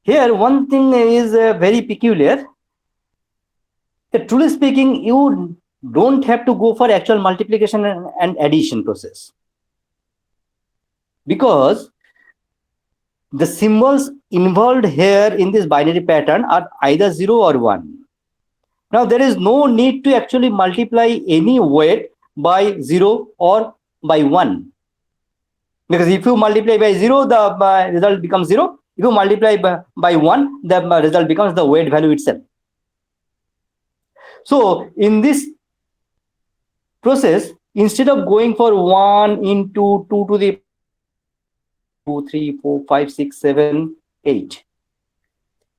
Here, one thing is very peculiar. Truly speaking, you don't have to go for actual multiplication and addition process, because the symbols involved here in this binary pattern are either 0 or 1. Now, there is no need to actually multiply any weight by 0 or by 1. Because if you multiply by 0, the result becomes 0. If you multiply by 1, the result becomes the weight value itself. So in this process, instead of going for 1 into 2 to the 2, 3, 4, 5, 6, 7, 8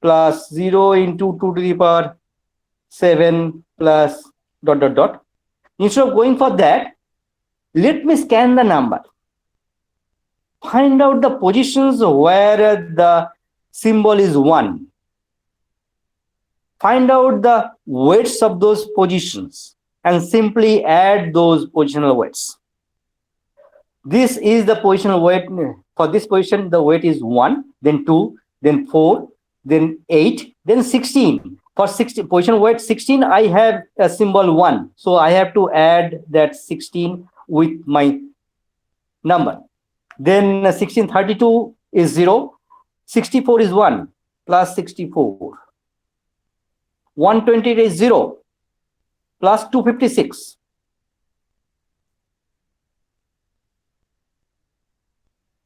plus 0 into 2 to the power 7 plus ... Instead of going for that, let me scan the number. Find out the positions where the symbol is 1. Find out the weights of those positions and simply add those positional weights. This is the positional weight. For this position, the weight is 1, then 2, then 4, then 8, then 16. For 16, position weight 16, I have a symbol 1. So I have to add that 16 with my number. Then 1632 is 0. 64 is 1 plus 64. 128 is 0 plus 256.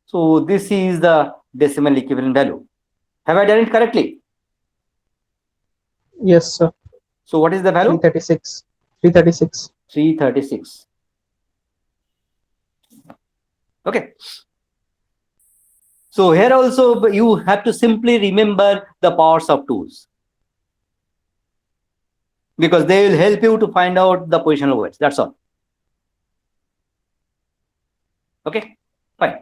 So this is the decimal equivalent value. Have I done it correctly? Yes, sir. So what is the value? 336. 336. 336. Okay. So here also you have to simply remember the powers of 2's, because they will help you to find out the positional weights. That's all. Okay, fine.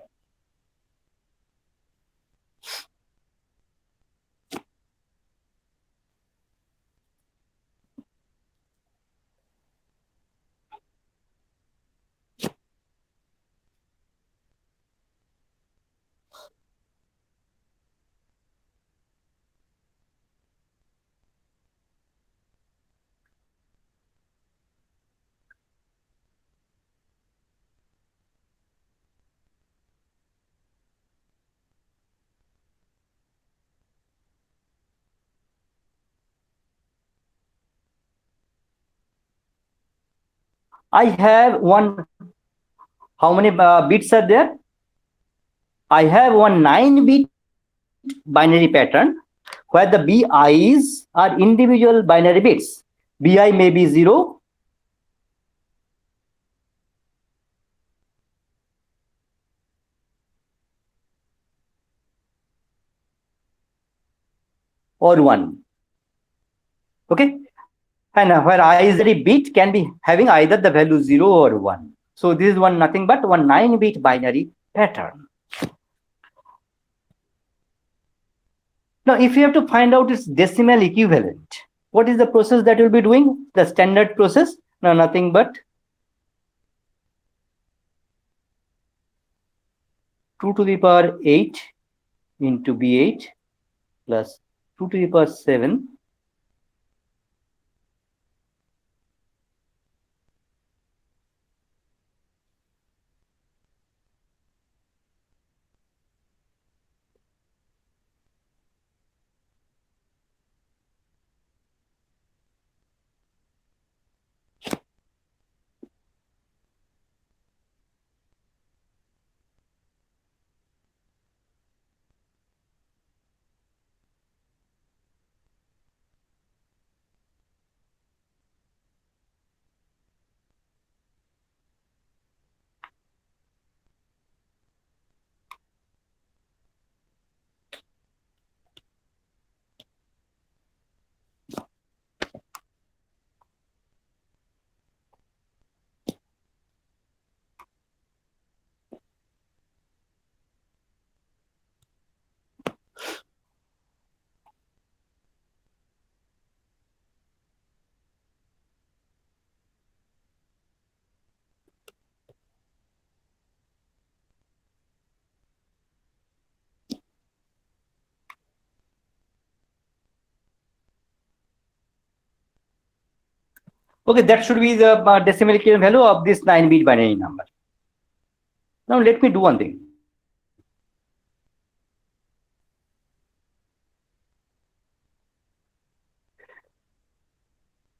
I have one, how many bits are there? I have one 9-bit binary pattern where the BIs are individual binary bits. BI may be 0, or 1. Okay, and where I is a bit can be having either the value 0 or 1. So this is one nothing but one 9-bit binary pattern. Now, if you have to find out its decimal equivalent, what is the process that you'll be doing? The standard process? No, nothing but 2 to the power 8 into B8 plus 2 to the power 7 Okay, that should be the decimal equivalent value of this 9-bit binary number. Now let me do one thing.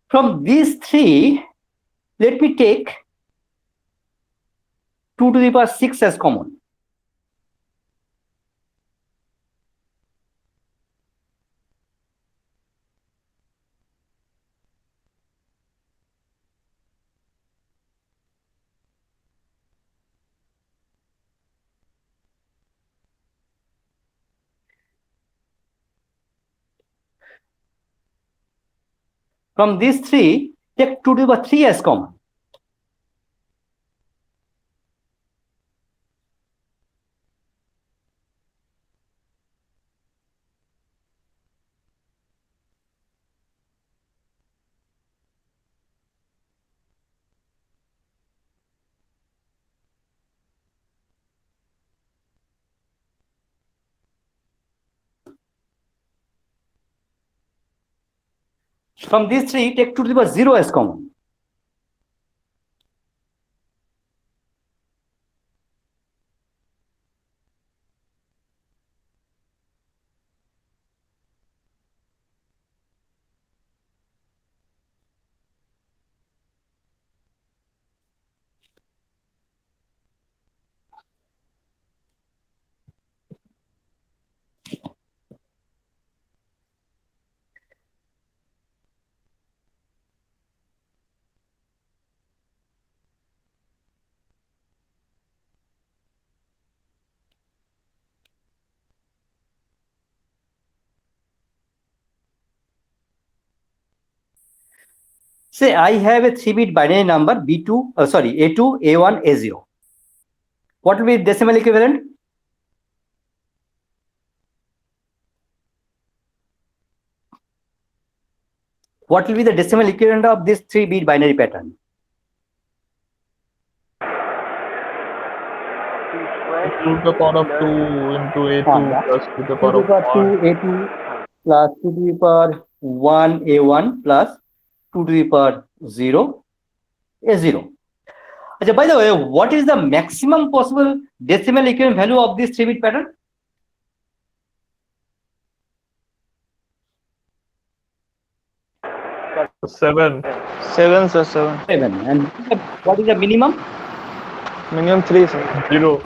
From these three, let me take 2 to the power 6 as common. From these three, take 2 to the power 3 as common. From these three, take 2 to the power 0 as common. Say I have a 3-bit binary number B2, A2, A1, A0. What will be decimal equivalent? What will be the decimal equivalent of this 3-bit binary pattern? To the power of 2 into A2 plus to the 2 power to of the power 1. 2 A2 plus 2 to the power 1 A1 plus 2 to the power 0 A0. By the way, what is the maximum possible decimal equivalent value of this 3-bit pattern? Seven. 7, sir, 7. 7. And what is the minimum? Minimum 3, sir. 0.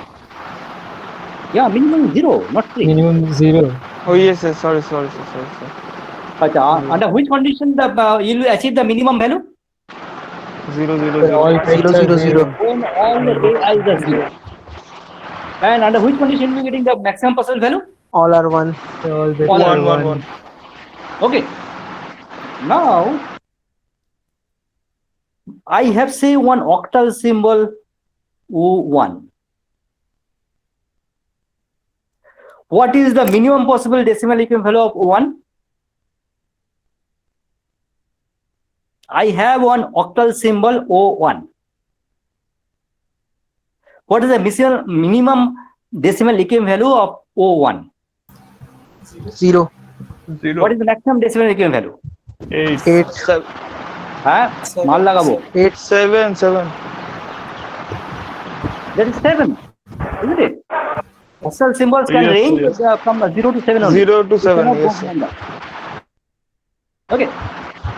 Yeah, minimum 0, not 3. Minimum 0. Oh, yes, sir. Sorry, sir. Under which condition you will achieve the minimum value? 0, 0, 0. All bits are 0, 0, 0. When all the i's are 0. And under which condition you are getting the maximum possible value? All are 1. All bits All are are 1, 1. 1. Okay. Now, I have say one octal symbol O1. What is the minimum possible decimal equivalent value of O1? I have one octal symbol O1. What is the minimum decimal equivalent value of O1? 0. 0. What is the maximum decimal equivalent value? 8. 8. 7, माल लगाबो. 8. 7, 7. That is 7, isn't it? Octal symbols can Yes, range yes. from 0 to 7 only. 0 to It 7, cannot go yes, sir. beyond that. Okay.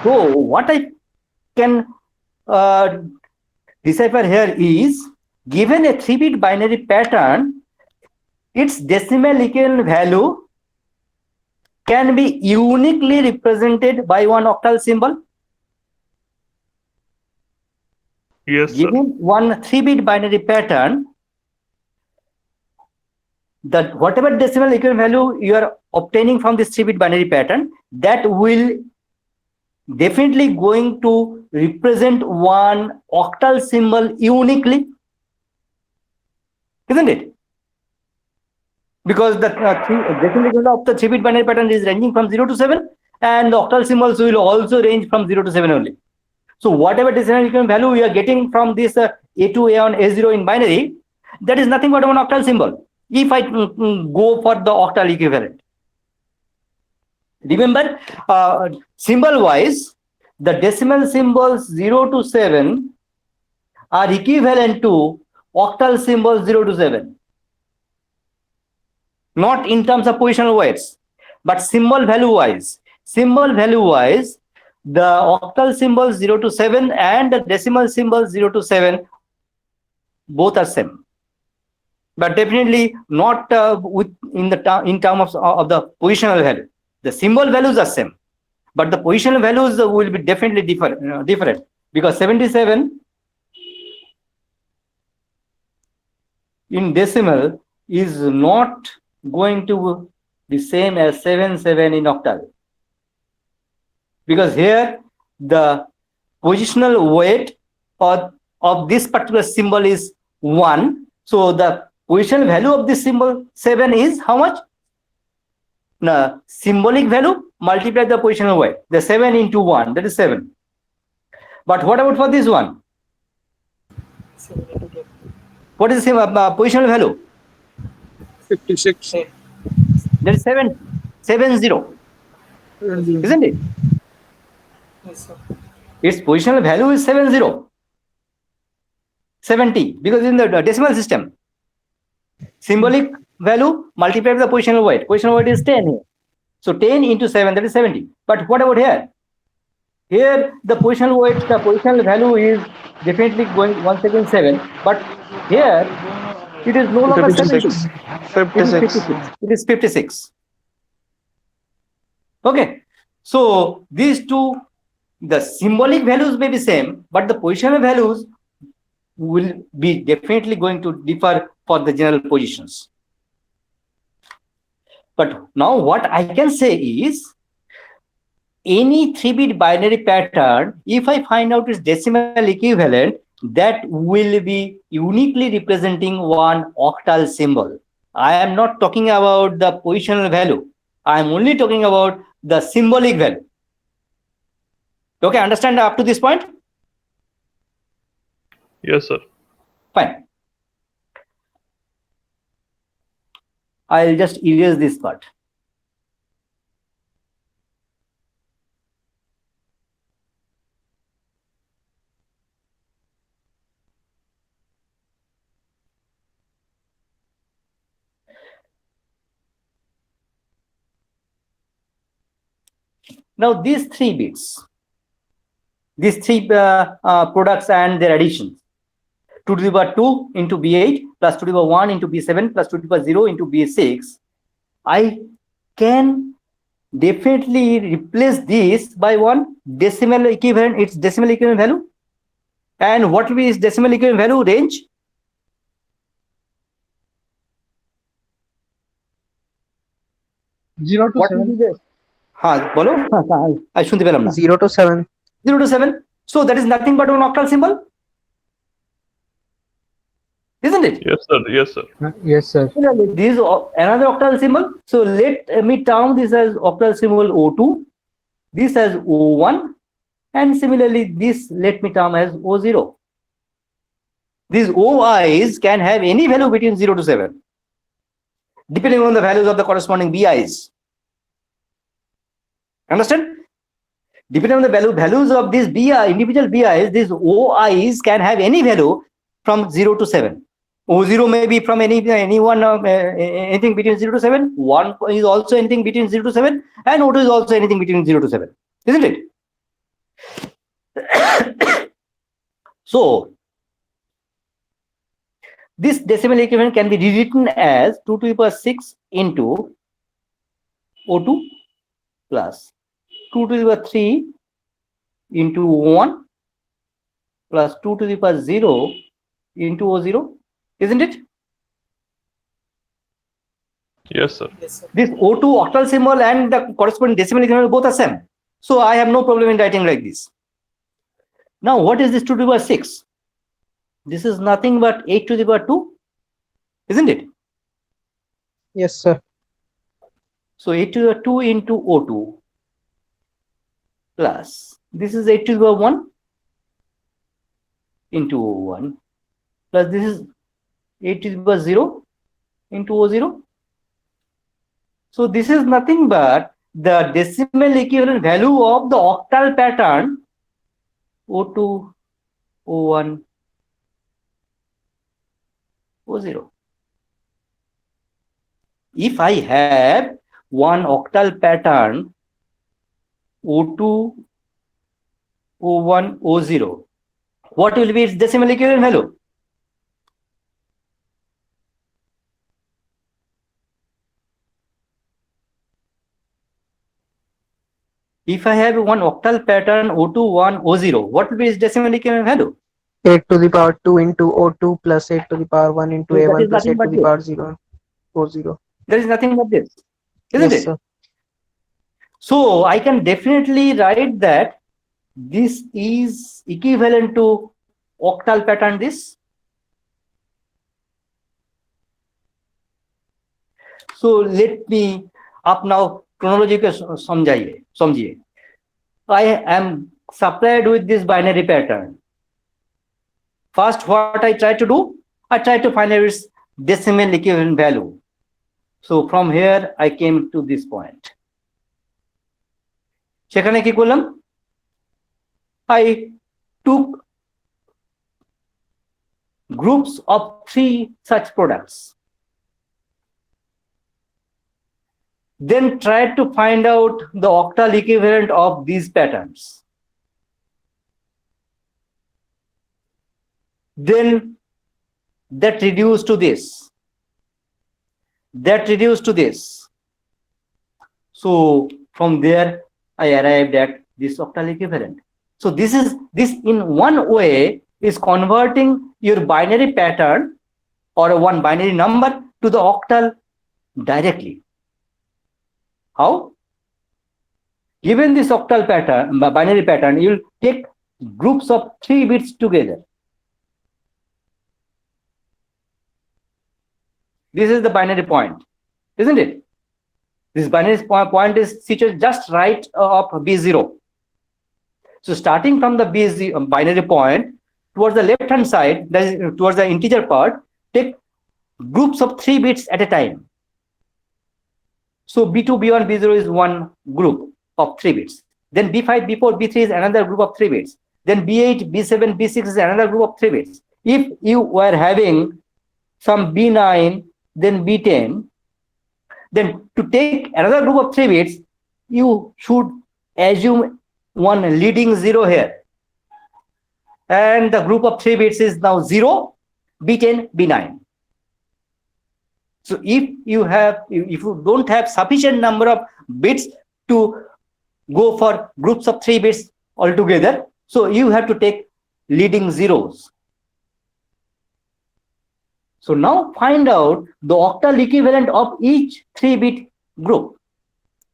So what I can decipher here is, given a 3-bit binary pattern, its decimal equivalent value can be uniquely represented by one octal symbol. Yes, sir. Given one 3-bit binary pattern, that whatever decimal equivalent value you are obtaining from this 3-bit binary pattern, that will definitely going to represent one octal symbol uniquely, isn't it? Because the decimal equivalent of the 3-bit binary pattern is ranging from 0 to 7, and the octal symbols will also range from 0 to 7 only. So whatever decimal equivalent value we are getting from this A2, A1, A0 in binary, that is nothing but one octal symbol, if I go for the octal equivalent. Remember, symbol wise, the decimal symbols 0 to 7 are equivalent to octal symbols 0 to 7. Not in terms of positional weights, but symbol value wise. Symbol value wise, the octal symbols 0 to 7 and the decimal symbols 0 to 7, both are same. But definitely not in terms of the positional value. The symbol values are same, but the positional values will be definitely different, because 77 in decimal is not going to be same as 77 in octal, because here the positional weight of this particular symbol is 1. So the positional value of this symbol 7 is how much? No, symbolic value multiplied the positional weight. The 7 into 1, that is 7. But what about for this one? What is the positional value? 56. That is 70, isn't it? Yes, sir. Its positional value is 70, because in the decimal system, symbolic value multiplied by the positional weight. Positional weight is 10 here. So 10 into 7, that is 70. But what about here? Here the positional weight, the positional value is definitely going once again 7. But here it is no longer 70. 56. It is 56. Okay. So these two, the symbolic values may be same, but the positional values will be definitely going to differ for the general positions. But now what I can say is, any 3-bit binary pattern, if I find out its decimal equivalent, that will be uniquely representing one octal symbol. I am not talking about the positional value. I am only talking about the symbolic value. Okay, understand up to this point? Yes, sir. Fine. I'll just erase this part. Now these 3 bits, these 3 products and their additions, 2 to the power 2 into B8 plus 2 to the power 1 into B7 plus 2 to the power 0 into B6, I can definitely replace this by one decimal equivalent, its decimal equivalent value. And what will be its decimal equivalent value range? Zero to What will be 7. the? বলো, I শুনতে পেলাম না। 0 to 7. 0 to 7. So that is nothing but an octal symbol, isn't it? Yes, sir. Yes, sir. Yes, sir. This is another octal symbol. So let me term this as octal symbol O2, this as O1, and similarly this let me term as O0. These OIs can have any value between 0 to 7, depending on the values of the corresponding BIs. Understand? Depending on the values of these BI, individual BIs, these OIs can have any value from 0 to 7. O0 may be from anyone anything between 0 to 7. 1 is also anything between 0 to 7, and O2 is also anything between 0 to 7, isn't it? So this decimal equivalent can be rewritten as 2 to the power 6 into O2 plus 2 to the power 3 into O1 plus 2 to the power 0 into O0, isn't it? Yes, sir. Yes, sir. This O2 octal symbol and the corresponding decimal equivalent both are same. So I have no problem in writing like this. Now what is this 2 to the power 6? This is nothing but 8 to the power 2, isn't it? Yes, sir. So 8 to the power 2 into O2 plus this is 8 to the power 1 into O1 plus this is 8 to the power 0 into O0. So this is nothing but the decimal equivalent value of the octal pattern O2, O1, O0. If I have one octal pattern O2, O1, O0, what will be its decimal equivalent value? If I have one octal pattern O2, 1, O0, what will be its decimal equivalent value? 8 to the power 2 into O2 plus 8 to the power 1 into So that A1 is plus nothing 8 to but the this. power 0 O0. There is nothing but this, isn't Yes, it? sir. So I can definitely write that this is equivalent to octal pattern this. So let me up now chronology को समझिए. I am supplied with this binary pattern. First, what I try to do, I try to find its decimal equivalent value. So from here I came to this point. সেখানে কি করলাম? I took groups of 3 such products. Then tried to find out the octal equivalent of these patterns. Then that reduced to this. That reduced to this. So from there I arrived at this octal equivalent. So this in one way is converting your binary pattern or one binary number to the octal directly. How? Given this octal pattern, binary pattern, you'll take groups of 3 bits together. This is the binary point, isn't it? This binary point is situated just right of B0. So starting from the B0 binary point towards the left hand side, that is towards the integer part, take groups of 3 bits at a time. So B2, B1, B0 is one group of 3 bits. Then B5, B4, B3 is another group of 3 bits. Then B8, B7, B6 is another group of 3 bits. If you were having some B9, then B10, then to take another group of 3 bits, you should assume one leading 0 here. And the group of 3 bits is now 0, B10, B9. So if you don't have sufficient number of bits to go for groups of 3 bits altogether, so you have to take leading zeros. So now find out the octal equivalent of each 3-bit group,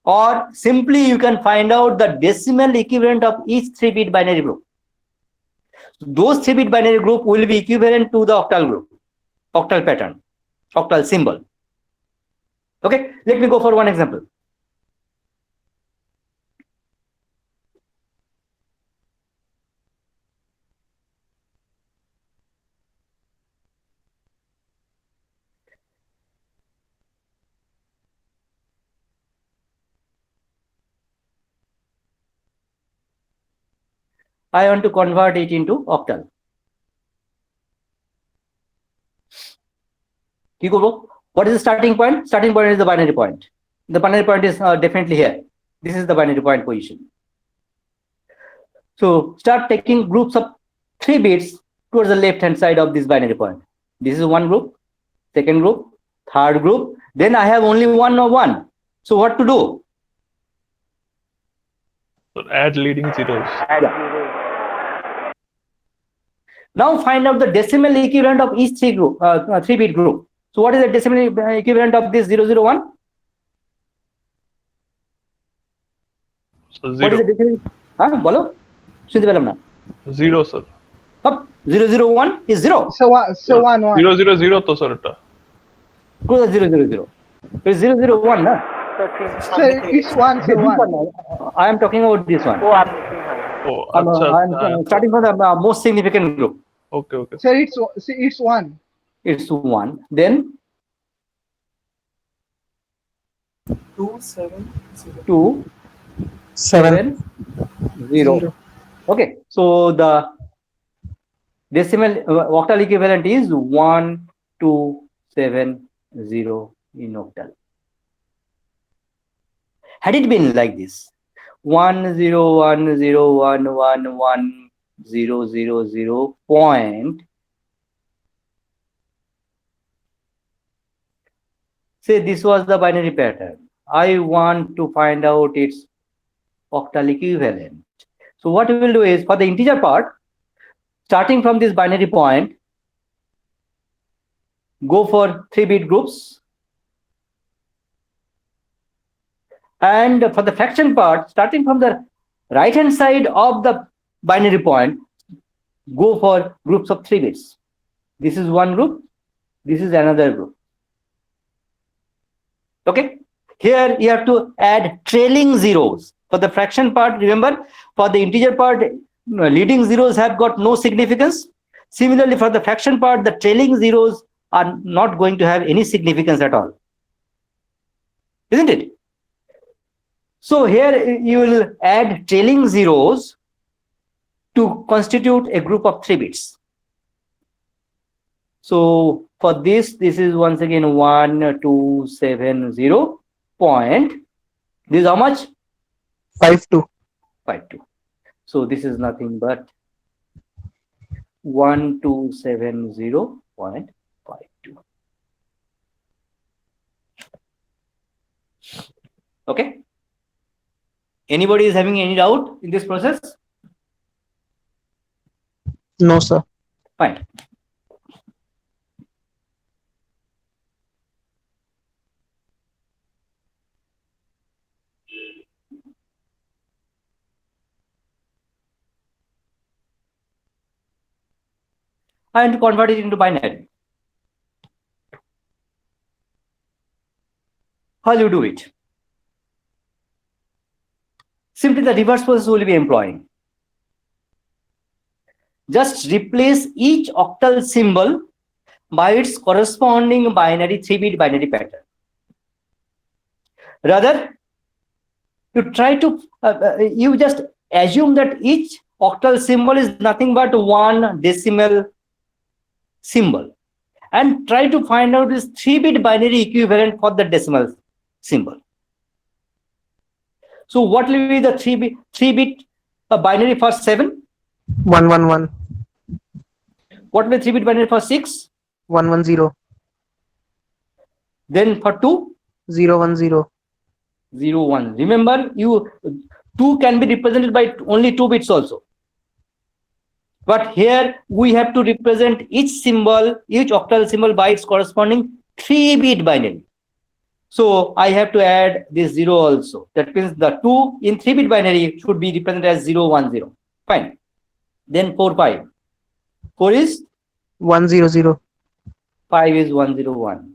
or simply you can find out the decimal equivalent of each 3-bit binary group. Those 3-bit binary group will be equivalent to the octal group, octal pattern, octal symbol. Okay, let me go for one example. I want to convert it into octal. What is the starting point? Starting point is the binary point. The binary point is definitely here. This is the binary point position. So start taking groups of 3 bits towards the left hand side of this binary point. This is one group, second group, third group. Then I have only one of one. So what to do? So add leading zeros. Now find out the decimal equivalent of each 3-bit group. So what is the decimal equivalent of this 001? So What is the zero. decimal? Bolo? শুনতে পেলাম না। Zero, sir. 001 is 0. So one. 000 to sir এটা। Go to 000. It's 001 na? So it's one. So one. I am talking about this one. Oh, I'm starting from the most significant group. Okay. So it's one. It's 1. Then 2 7 0. Okay, so the decimal octal equivalent is 1270 in octal. Had it been like this, 1010111000 point, say this was the binary pattern. I want to find out its octal equivalent. So what we will do is, for the integer part, starting from this binary point, go for 3-bit groups. And for the fraction part, starting from the right hand side of the binary point, go for groups of 3 bits. This is one group, this is another group. Okay, here you have to add trailing zeros. For the fraction part, remember, for the integer part, leading zeros have got no significance. Similarly, for the fraction part, the trailing zeros are not going to have any significance at all. Isn't it? So here you will add trailing zeros to constitute a group of 3 bits. So for this is once again 1270 point. This is how much? 52. 52. So this is nothing but 1270.52. Okay. Anybody is having any doubt in this process? No, sir. Fine. and convert it into binary. How do you do it? Simply the reverse process will be employing. Just replace each octal symbol by its corresponding binary 3-bit binary pattern. Rather, you try to you just assume that each octal symbol is nothing but one decimal symbol, and try to find out this 3-bit binary equivalent for the decimal symbol. So what will be the 3-bit binary for 7? 111. What will be 3-bit binary for 6? 110. Then for 2? 010. 01. Remember, 2 can be represented by only 2 bits also. But here we have to represent each symbol, each octal symbol by its corresponding 3-bit binary. So I have to add this 0 also. That means the 2 in 3-bit binary should be represented as 010. Fine. Then 4, 5. 4 is 100. 5 is 101.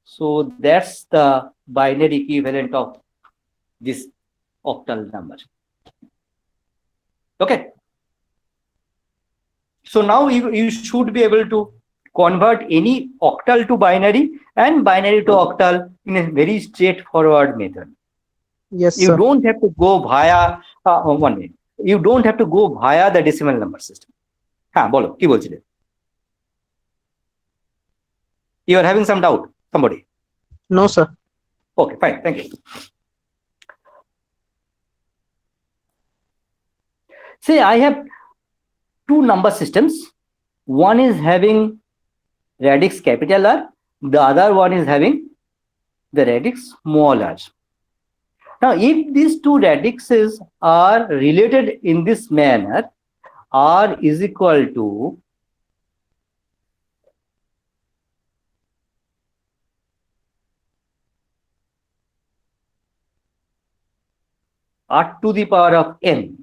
So that's the binary equivalent of this octal number. Okay. So now you should be able to convert any octal to binary and binary to octal in a very straightforward method. Yes, You sir. don't have to go via 1 minute. You don't have to go via the decimal number system. Bolo, ki bolchile? You are having some doubt, somebody? No, sir. Okay, fine, thank you. See, I have 2 number systems. One is having radix capital R, the other one is having the radix small r. Now, if these 2 radixes are related in this manner, R is equal to R to the power of n.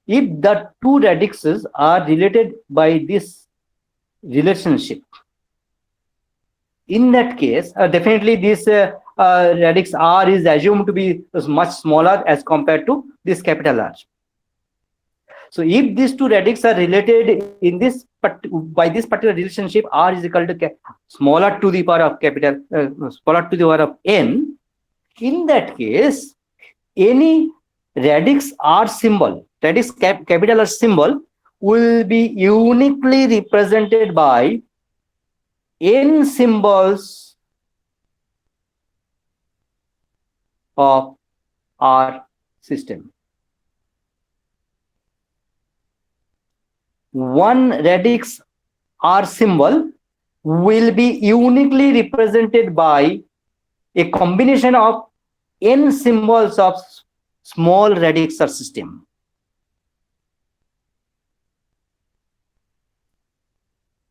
If the 2 radixes are related by this relationship, in that case, definitely this radix R is assumed to be much smaller as compared to this capital R. So if these 2 radixes are related in this by this particular relationship, R is equal to smaller to the power of capital smaller to the power of n. In that case, any radix R symbol, radix capital R symbol, will be uniquely represented by n symbols of R system. One radix R symbol will be uniquely represented by a combination of n symbols of small radix R system.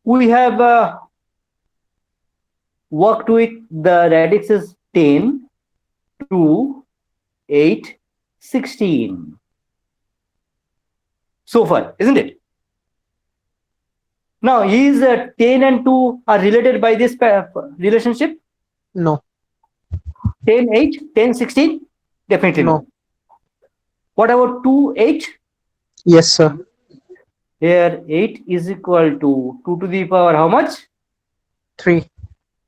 We have worked with the radixes 10, 2, 8, 16 so far, isn't it? Now, is 10 and 2 are related by this relationship? No. 10, 8, 10, 16? Definitely No. no. What about 2, 8? Yes, sir. Here 8 is equal to 2 to the power how much? 3.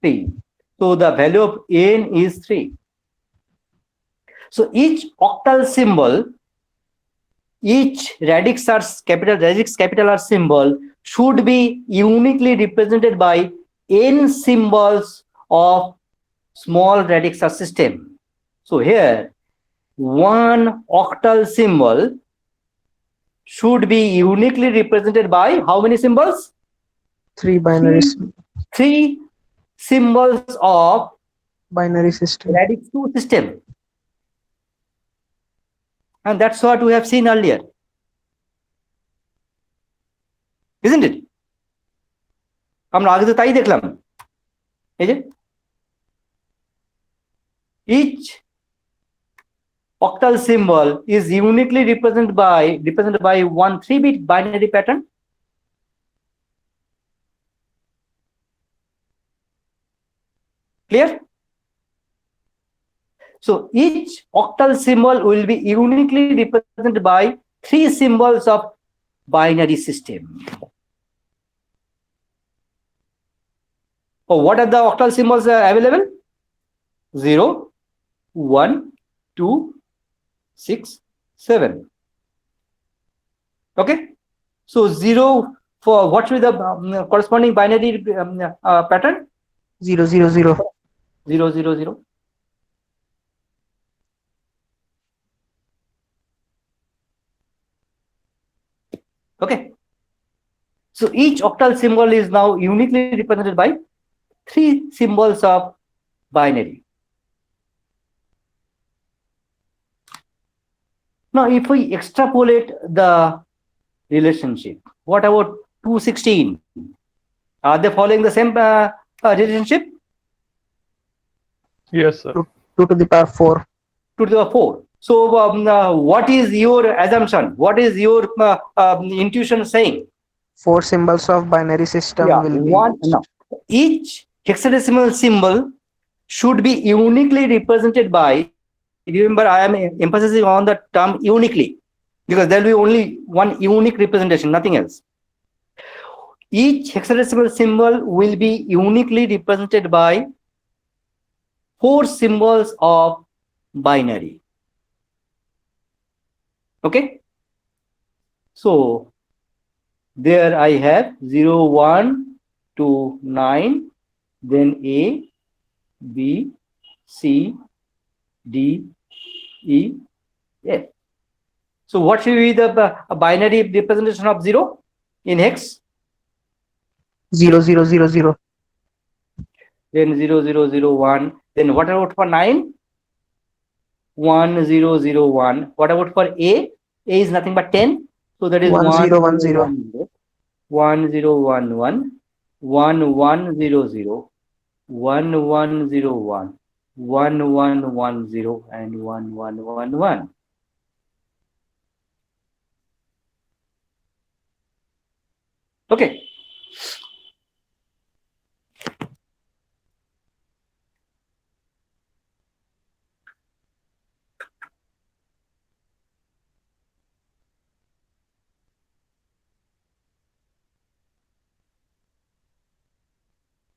3. So the value of n is 3. So each octal symbol, each radix capital R symbol should be uniquely represented by n symbols of small radix R system. So here, one octal symbol should be uniquely represented by how many symbols? 3 binary 3 symbols of binary system. radix 2 system. And that's what we have seen earlier. Isn't it? আমরা আগে তো তাই দেখলাম। এই যে each octal symbol is uniquely represented by one 3-bit binary pattern? Clear? So each octal symbol will be uniquely represented by 3 symbols of binary system. Oh, what are the octal symbols available? 0, 1, 2, 6, 7. Okay. So 0 for what will be the corresponding binary pattern? 0 0 0. 0 0 0. Okay. So each octal symbol is now uniquely represented by 3 symbols of binary. Now, if we extrapolate the relationship, what about 216? Are they following the same relationship? Yes, sir. 2 to the power 4. 2 to the power 4. So, what is your assumption? What is your intuition saying? 4 symbols of binary system Yeah, will be no. Each hexadecimal symbol should be uniquely represented by, remember I am emphasizing on the term uniquely, because there will be only one unique representation, nothing else. Each hexadecimal symbol will be uniquely represented by 4 symbols of binary. Okay. So there I have 0, 1 to 9, then A, B, C, D, E, F. So what should be the binary representation of 0 in hex? 0 0 0 0. Then 0 0 0 1. Then what about for 9? 1 0 0 1. What about for A? A is nothing but 10. So that is 1 0 1 0. 1 0 1 1. 1 1 0 0. 1 1 0 1. 1 1 1 0 and 1 1 1 1. Okay.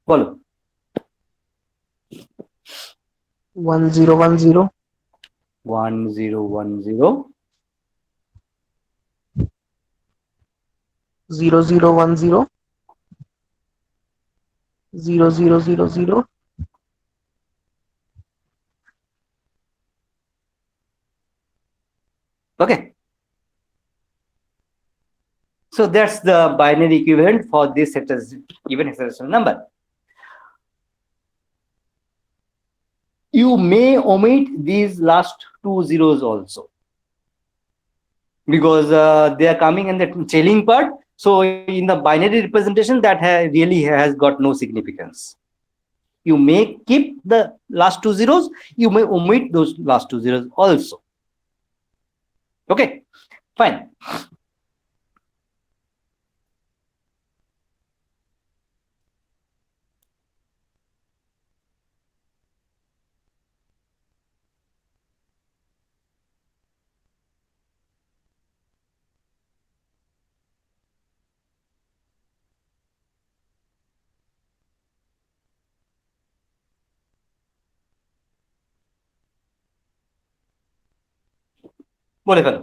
Follow. 1 0 1 0. 1 0 1 0. 0 0 1 0. 0 0 0 0. Okay. So that's the binary equivalent for this given hexadecimal number. You may omit these last 2 zeros also, because they are coming in the trailing part. So in the binary representation, that really has got no significance. You may keep the last 2 zeros. You may omit those last 2 zeros also. Okay, fine. বলে ফেলো।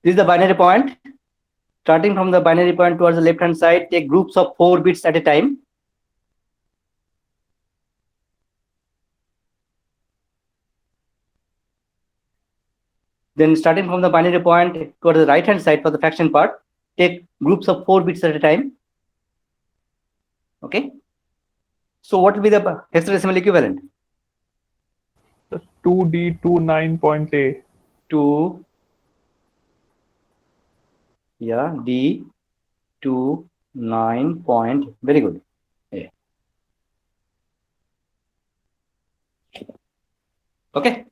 This is the binary point. Starting from the binary point towards the left hand side, take groups of 4 bits at a time. Then starting from the binary point towards the right hand side for the fraction part, take groups of 4 bits at a time. Okay. So what will be the hexadecimal equivalent? 2D29.A. 2, yeah, D, 2, 9 point. Very good. Yeah. Okay.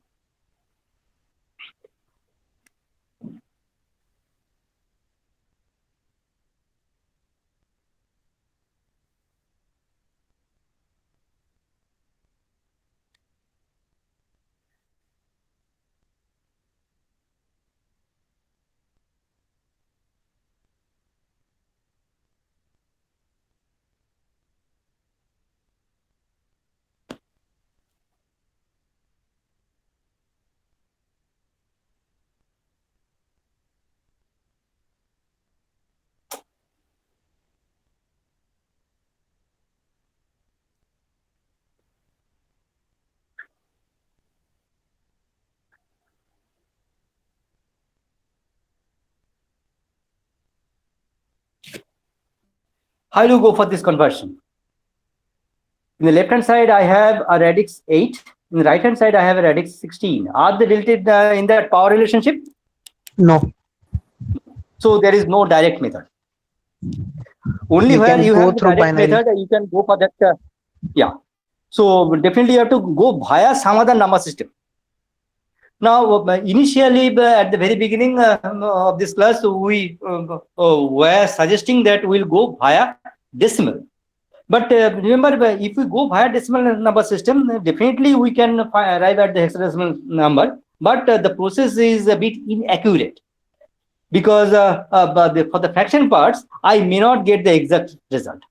How do you go for this conversion? In the left hand side, I have a radix 8. In the right hand side, I have a radix 16. Are they related in that power relationship? No. So there is no direct method. Only You where can you go have the through direct binary. method, you can go for that. Yeah. So definitely you have to go via some other number system. Now, initially at the very beginning of this class, we were suggesting that we'll go via decimal. But remember, if we go via decimal number system, definitely we can arrive at the hexadecimal number. But the process is a bit inaccurate because for the fraction parts, I may not get the exact result.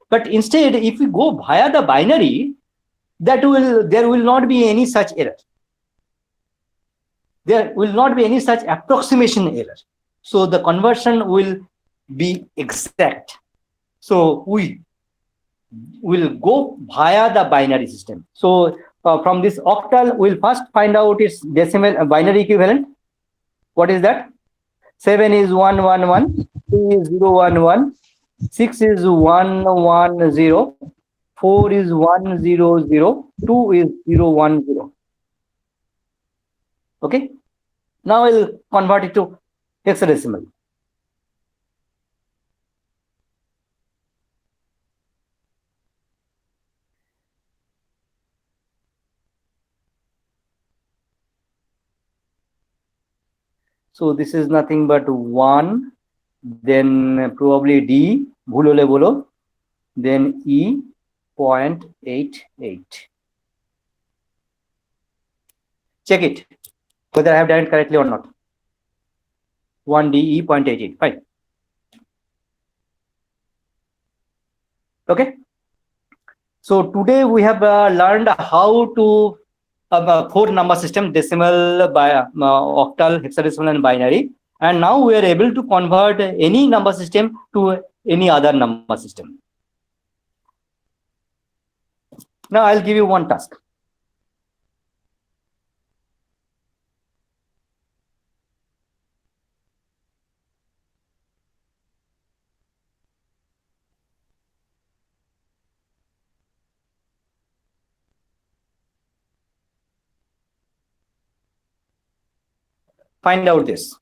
But instead, if we go via the binary, there will not be any such error. There will not be any such approximation error. So the conversion will be exact. So we will go via the binary system. So from this octal, we'll first find out its decimal binary equivalent. What is that? 7 is 111, 3 is 011, 6 is 110, 4 is 100, 2 is 010. Okay. Now I'll convert it to hexadecimal. So this is nothing but 1, then probably D, bhul hole bolo, then E 0.88. Check it, whether I have done it correctly or not. 1 DE 0.88, fine. Okay. So today we have learned how to 4 number system, decimal, octal, hexadecimal and binary. And now we are able to convert any number system to any other number system. Now I'll give you one task. Find out this.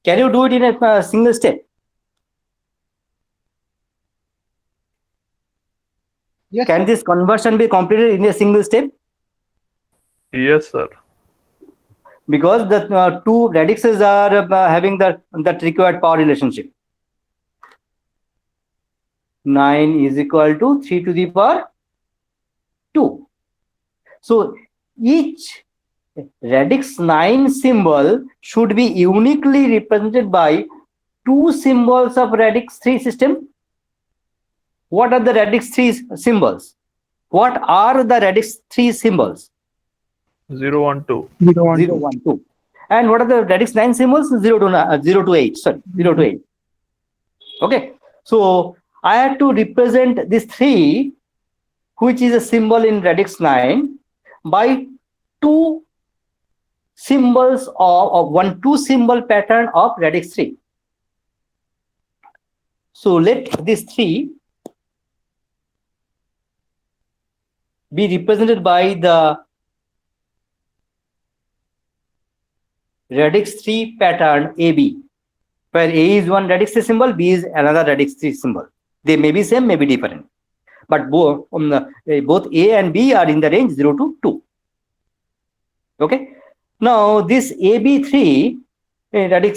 Can you do it in a single step? Yes, Can sir. this conversion be completed in a single step? Yes, sir. Because the two radixes are having that required power relationship. 9 is equal to 3 to the power 2. So each radix 9 symbol should be uniquely represented by 2 symbols of radix 3 system what are the radix 3 symbols? What are the radix 3 symbols? 0, 1, 2. 0, 1, 0, 1, 2. And what are the radix 9 symbols? 0 to 8. Sorry, 0 to 8. Okay. So I have to represent this 3, which is a symbol in radix 9, by two symbols of one two symbol pattern of radix 3. So let this 3 be represented by the radix 3 pattern AB, where A is one radix 3 symbol, B is another radix 3 symbol. They may be same, may be different, but both A and B are in the range 0 to 2. Okay. Now this AB3 radix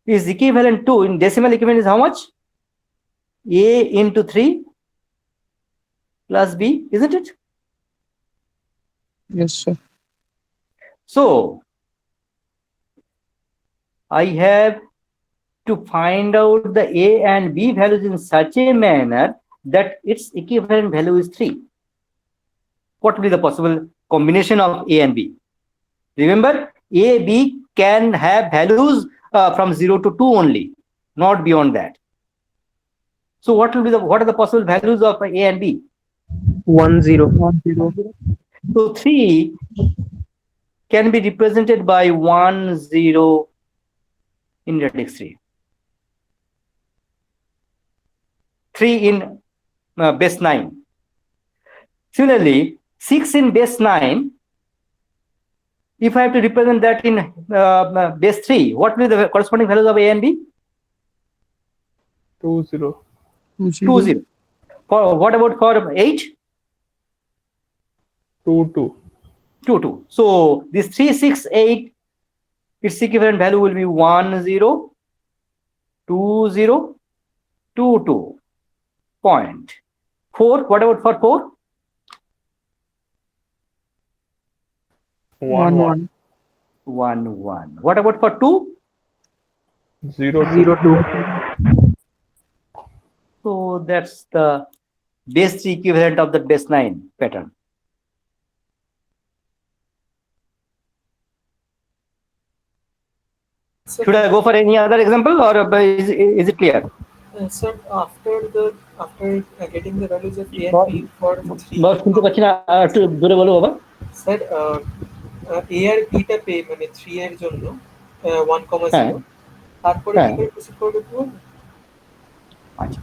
is equivalent to, in decimal equivalent is how much? A into 3 plus B, isn't it? Yes, sir. So I have to find out the A and B values in such a manner that its equivalent value is 3. What will be the possible combination of A and B? Remember, A, B can have values from 0 to 2 only, not beyond that. So what are the possible values of A and B? 1, 0. So 3 can be represented by 1, 0 in radix 3. 3 in base 9. Similarly, 6 in base 9, if I have to represent that in base 3, what will be the corresponding values of A and B? 2, 0. 2, 0. For what about for 8? 2, 2. 2, 2. So this 3, 6, 8, its equivalent value will be 1, 0, 2, 0, 2, 2. Point. 4, what about for 4? 1, 1. 1, 1. What about for 2? 0, 0, 2. So that's the base 3 equivalent of the base 9 pattern. Should I go for any other example, or is it clear? Sir, after getting the values of A and B for 3, বস শুনতে পাচ্ছি না, একটু জোরে বলো বাবা। Sir A R B টা পেয়ে মানে 3 এর জন্য 1,0 তারপরে কি করে প্রসিড করব একটু বলুন? আচ্ছা,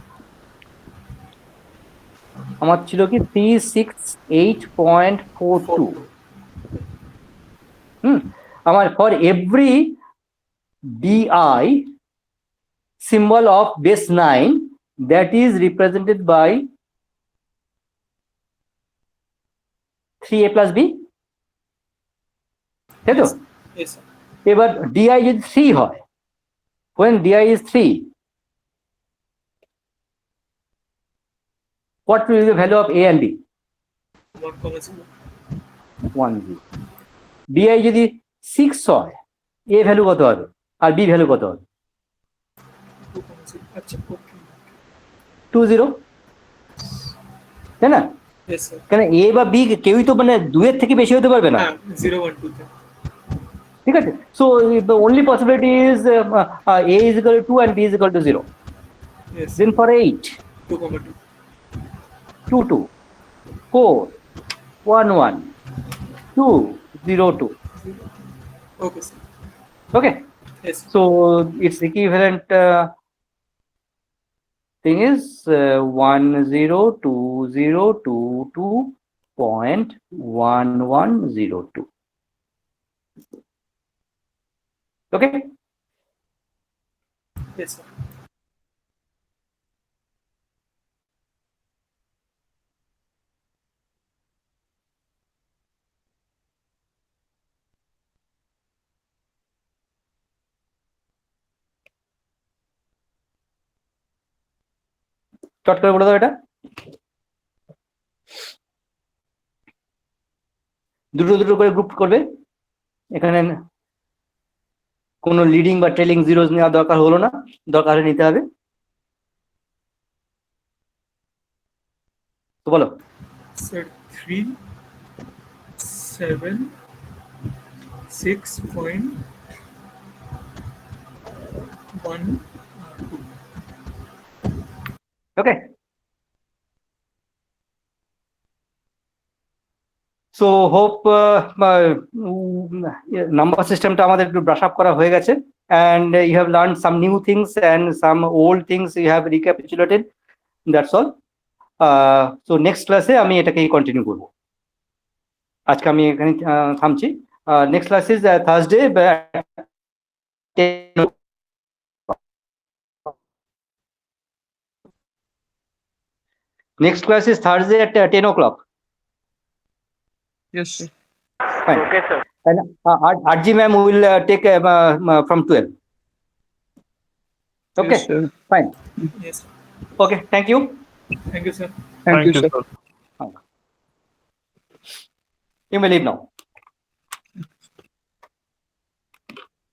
আমার ছিল কি 368.42। আমার for every BI symbol of base 9 that is represented by 3A plus B, তাই তো? Yes, sir. এবার DI যদি 3 হয়, when DI is 3, what will be the value of A and B? 1,0 1, 0. DI যদি 6 হয়, A ভ্যালু কত হবে আর B value কত হবে? 2,0 আচ্ছা, ওকে। 2, 0, তাই না? Yes, sir. কারণ A বা B কেউই তো মানে 2 এর থেকে বেশি হতে পারবে না, হ্যাঁ 0, 1, 2 তে। ঠিক আছে? So the only possibility is A is equal to 2 and B is equal to 0. Yes, Then for 8, 2,2. 2, 2, 4, 1, 1, 2, 0, 2. Okay, sir. Okay. Yes. So its equivalent thing is 10,2022.1102. Okay. Yes, sir. চট করে বলে দাও এটা। দুটো দুটো করে গ্রুপ করবে, এখানে কোনো লিডিং বা ট্রেলিং জিরোজ নেওয়া দরকার হলো না, দরকার হলে নিতে হবে। তো বলো। Sir, 3, 7, 6.1, 2. Okay. So hope number system টা আমাদের একটু brush up করা হয়ে গেছে, and you have learned some new things and some old things you have recapitulated. That's all. So next classে আমি এটাকেই কন্টিনিউ করব। আজকে আমি এখানে থামছি। Next class is Thursday. Next class is Thursday at 10 o'clock. Yes, sir. Fine. Okay, sir. And RG ma'am will take from 12. Okay, Yes, sir. fine. Yes. Okay, thank you. Thank you, sir. Thank you, sir. sir. You may leave now.